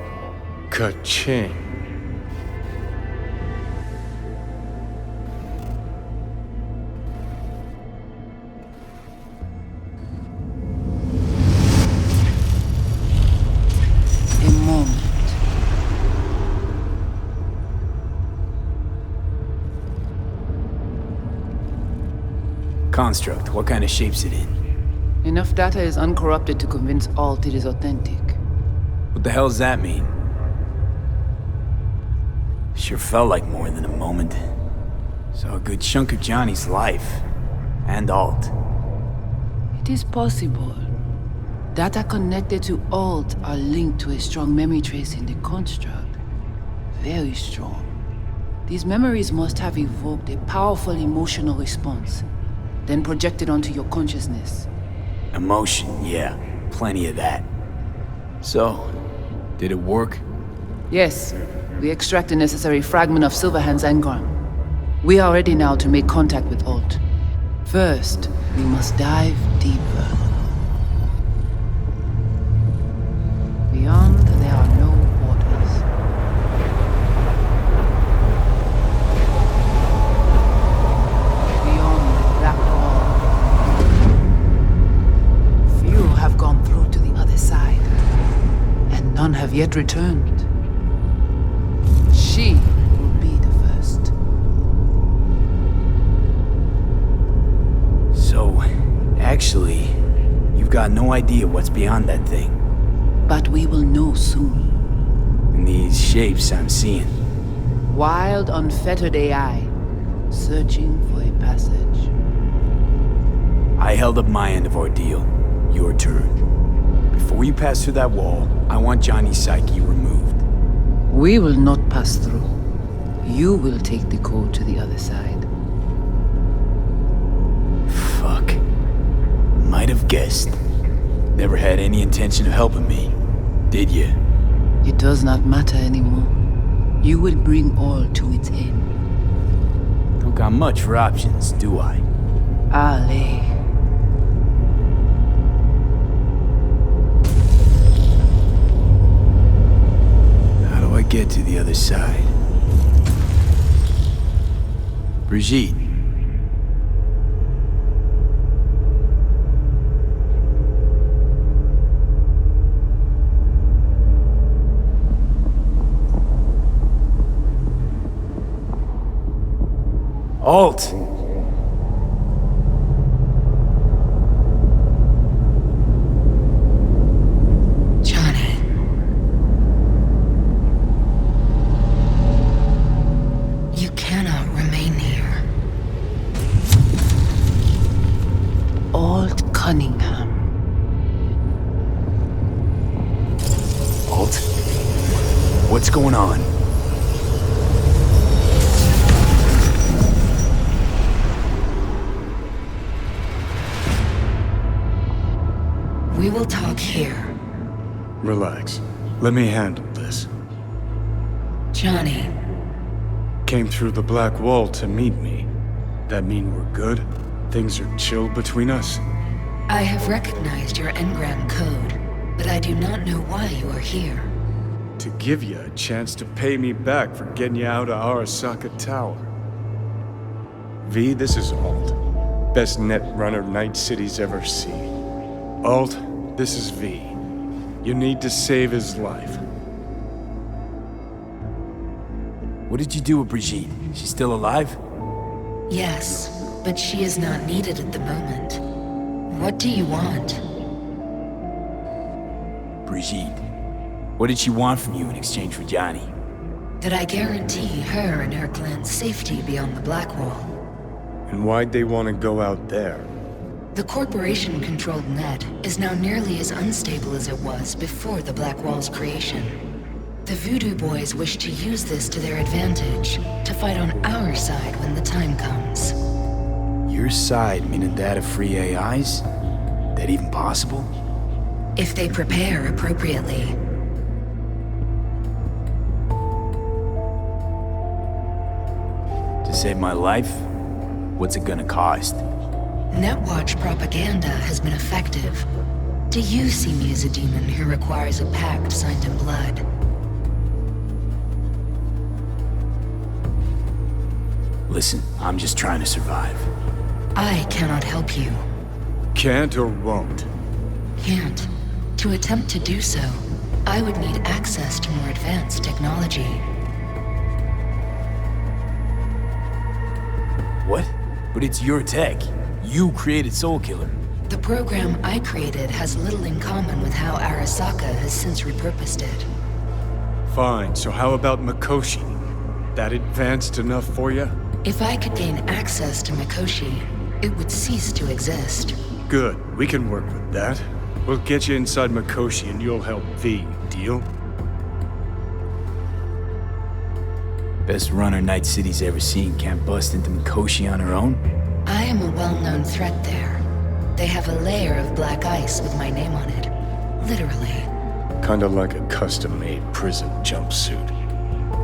Ka-ching. A moment. Construct, what kind of shape's it in? Enough data is uncorrupted to convince Alt it is authentic. What the hell does that mean? Sure felt like more than a moment. Saw a good chunk of Johnny's life. And Alt. It is possible. Data connected to Alt are linked to a strong memory trace in the construct. Very strong. These memories must have evoked a powerful emotional response, then projected onto your consciousness. Emotion, yeah. Plenty of that. So, did it work? Yes. We extract the necessary fragment of Silverhand's engram. We are ready now to make contact with Alt. First, we must dive deeper. Beyond, there are no borders. Beyond the Black Wall. Few have gone through to the other side, and none have yet returned. She will be the first. So, actually, you've got no idea what's beyond that thing. But we will know soon. And these shapes I'm seeing. Wild, unfettered AI, searching for a passage. I held up my end of our deal. Your turn. Before you pass through that wall, I want Johnny's psyche removed. We will not pass through. You will take the code to the other side. Fuck. Might have guessed. Never had any intention of helping me, did you? It does not matter anymore. You will bring all to its end. Don't got much for options, do I? Ale. How do I get to the other side? Brigitte. Alt! Johnny. You cannot remain here. Alt Cunningham. Alt? What's going on? We will talk here. Relax. Let me handle this. Johnny. Came through the black wall to meet me. That mean we're good? Things are chill between us? I have recognized your engram code, but I do not know why you are here. To give you a chance to pay me back for getting you out of Arasaka Tower. V, this is Alt. Best net runner Night City's ever seen. Alt, this is V. You need to save his life. What did you do with Brigitte? She's still alive? Yes, but she is not needed at the moment. What do you want? Brigitte. What did she want from you in exchange for Johnny? That I guarantee her and her clan's safety beyond the Blackwall. And why'd they want to go out there? The corporation-controlled net is now nearly as unstable as it was before the Blackwall's creation. The Voodoo Boys wish to use this to their advantage, to fight on our side when the time comes. Your side meaning that of free AIs? That even possible? If they prepare appropriately. To save my life? What's it gonna cost? Netwatch propaganda has been effective. Do you see me as a demon who requires a pact signed in blood? Listen, I'm just trying to survive. I cannot help you. Can't or won't? Can't. To attempt to do so, I would need access to more advanced technology. What? But it's your tech. You created Soulkiller. The program I created has little in common with how Arasaka has since repurposed it. Fine, so how about Mikoshi? That advanced enough for you? If I could gain access to Mikoshi, it would cease to exist. Good, we can work with that. We'll get you inside Mikoshi and you'll help V, deal? Best runner Night City's ever seen can't bust into Mikoshi on her own? I am a well-known threat there. They have a layer of black ice with my name on it. Literally. Kinda like a custom-made prison jumpsuit.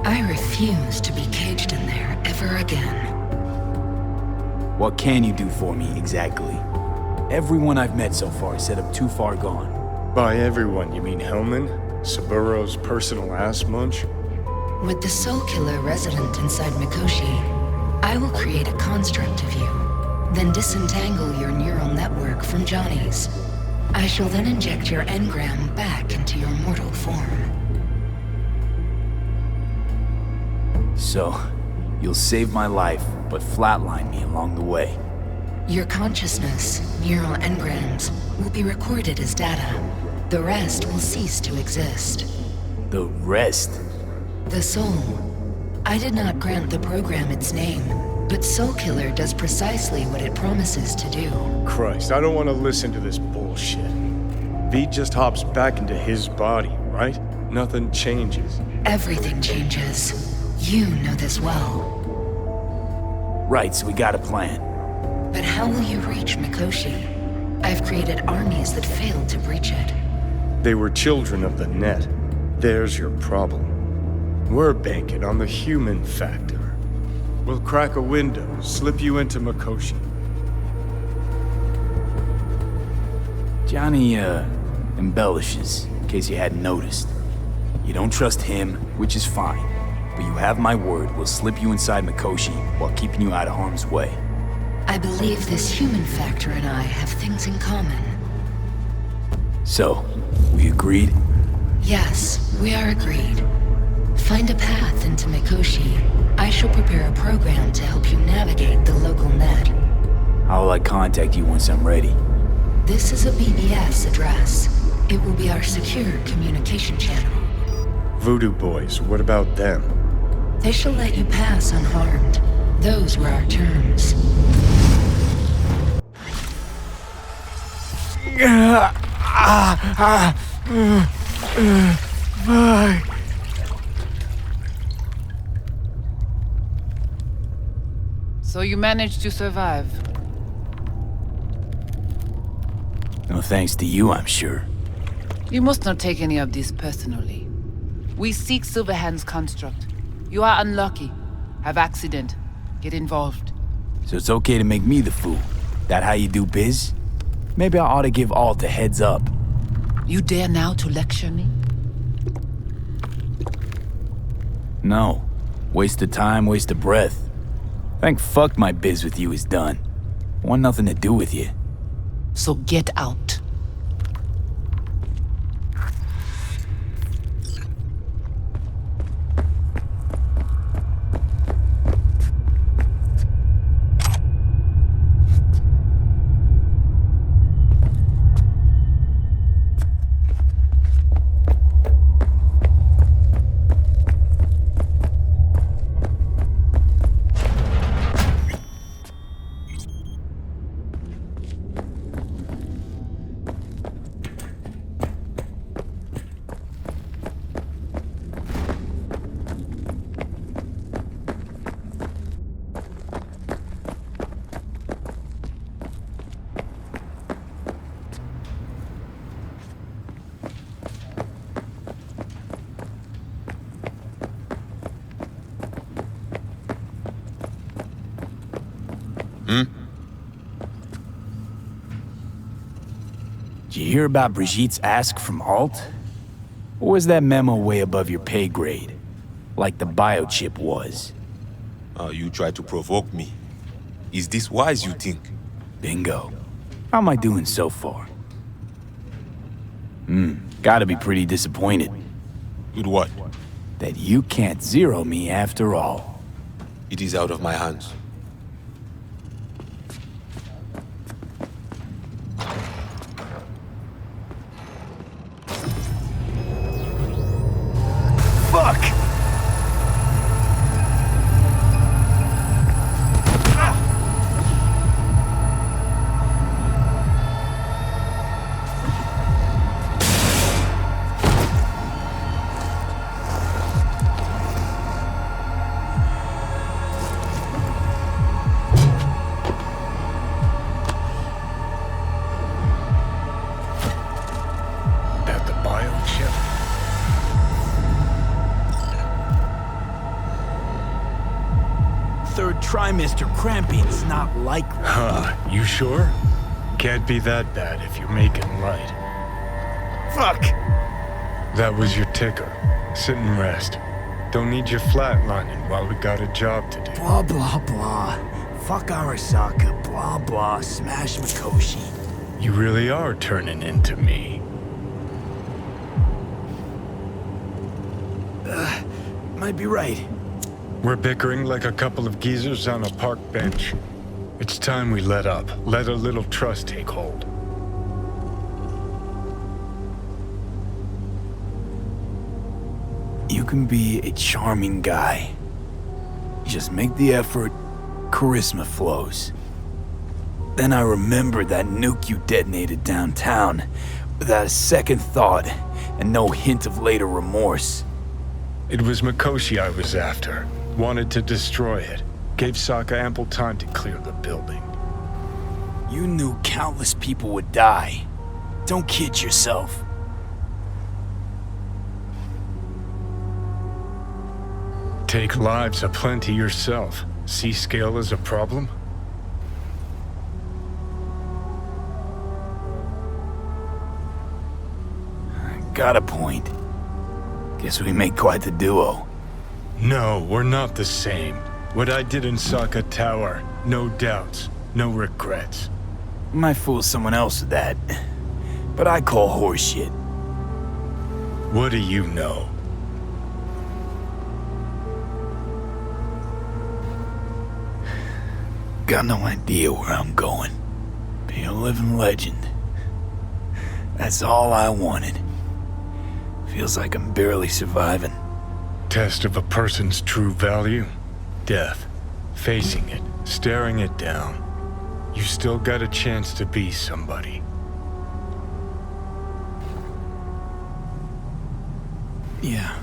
I refuse to be caged in there ever again. What can you do for me, exactly? Everyone I've met so far said I'm too far gone. By everyone, you mean Hellman? Saburo's personal ass munch? With the Soulkiller resident inside Mikoshi, I will create a construct of you, then disentangle your neural network from Johnny's. I shall then inject your engram back into your mortal form. So, you'll save my life, but flatline me along the way. Your consciousness, neural engrams, will be recorded as data. The rest will cease to exist. The rest? The soul. I did not grant the program its name, but Soulkiller does precisely what it promises to do. Christ, I don't want to listen to this bullshit. V just hops back into his body, right? Nothing changes. Everything changes. You know this well. Right, so we got a plan. But how will you reach Mikoshi? I've created armies that failed to breach it. They were children of the net. There's your problem. We're banking on the human factor. We'll crack a window, slip you into Mikoshi. Johnny, embellishes, in case you hadn't noticed. You don't trust him, which is fine. But you have my word, we'll slip you inside Mikoshi while keeping you out of harm's way. I believe this human factor and I have things in common. So, we agreed? Yes, we are agreed. Find a path into Mikoshi. I shall prepare a program to help you navigate the local net. How will I contact you once I'm ready? This is a BBS address. It will be our secure communication channel. Voodoo boys, what about them? They shall let you pass unharmed. Those were our terms. So you managed to survive. No thanks to you, I'm sure. You must not take any of this personally. We seek Silverhand's construct. You are unlucky. Have accident. Get involved. So it's okay to make me the fool. That how you do biz? Maybe I ought to give Alt a heads up. You dare now to lecture me? No. Waste of time, waste of breath. Thank fuck my biz with you is done. Want nothing to do with you. So get out. Did you hear about Brigitte's ask from Alt? Or was that memo way above your pay grade? Like the biochip was? You try to provoke me. Is this wise, you think? Bingo. How am I doing so far? Gotta be pretty disappointed. With what? That you can't zero me after all. It is out of my hands. Fuck! That the biochip? Third trimester cramping's not likely. Huh, you sure? Can't be that bad if you're making light. Fuck! That was your ticker. Sit and rest. Don't need you flatlining while we got a job to do. Blah, blah, blah. Fuck Arasaka, blah, blah, smash Mikoshi. You really are turning into me. Might be right. We're bickering like a couple of geezers on a park bench. It's time we let up. Let a little trust take hold. You can be a charming guy. Just make the effort, charisma flows. Then I remembered that nuke you detonated downtown, without a second thought, and no hint of later remorse. It was Mikoshi I was after. Wanted to destroy it. Gave Sokka ample time to clear the building. You knew countless people would die. Don't kid yourself. Take lives aplenty yourself. See scale as a problem? Got a point. Guess we make quite the duo. No, we're not the same. What I did in Sokka Tower, no doubts, no regrets. Might fool someone else with that, but I call horseshit. What do you know? Got no idea where I'm going. Be a living legend. That's all I wanted. Feels like I'm barely surviving. Test of a person's true value? Death. Facing it, staring it down. You still got a chance to be somebody. Yeah,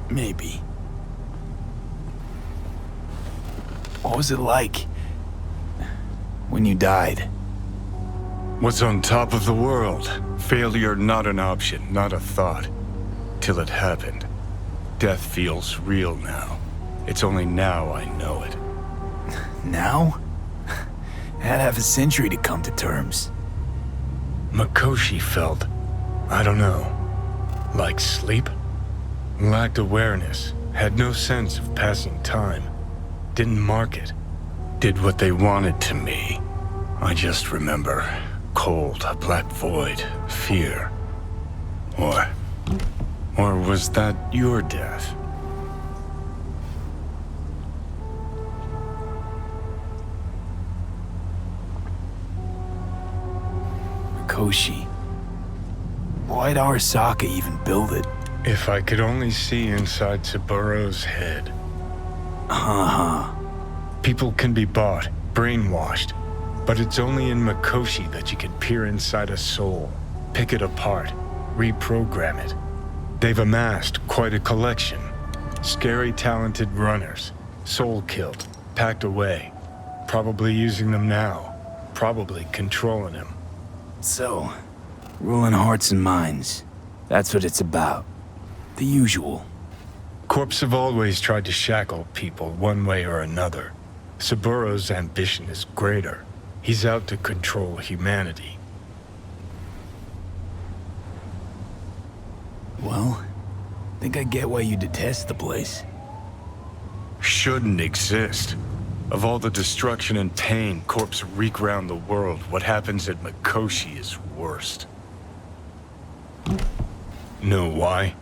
maybe. What was it like when you died? What's on top of the world? Failure not an option, not a thought. Till it happened. Death feels real now. It's only now I know it. Now? Had half a century to come to terms. Mikoshi felt, I don't know, like sleep? Lacked awareness, had no sense of passing time. Didn't mark it. Did what they wanted to me. I just remember cold, a black void, fear. Or was that your death? Mikoshi. Why'd Arasaka even build it? If I could only see inside Saburo's head. People can be bought, brainwashed, but it's only in Mikoshi that you can peer inside a soul, pick it apart, reprogram it. They've amassed quite a collection. Scary, talented runners, soul-killed, packed away. Probably using them now, probably controlling them. So, ruling hearts and minds. That's what it's about. The usual. Corps have always tried to shackle people one way or another. Saburo's ambition is greater. He's out to control humanity. Well, think I get why you detest the place. Shouldn't exist. Of all the destruction and pain Corps wreak round the world, what happens at Mikoshi is worst. Know why?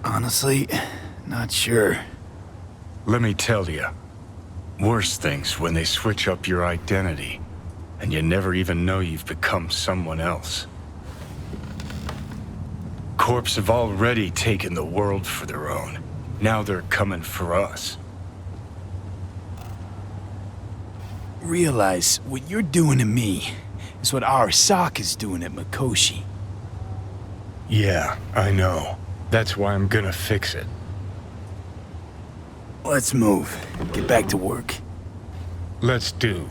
Honestly, not sure. Let me tell you. Worse things when they switch up your identity, and you never even know you've become someone else. Corps have already taken the world for their own. Now they're coming for us. Realize what you're doing to me is what Arasaka's doing at Mikoshi. Yeah, I know. That's why I'm gonna fix it. Let's move. Get back to work. Let's do.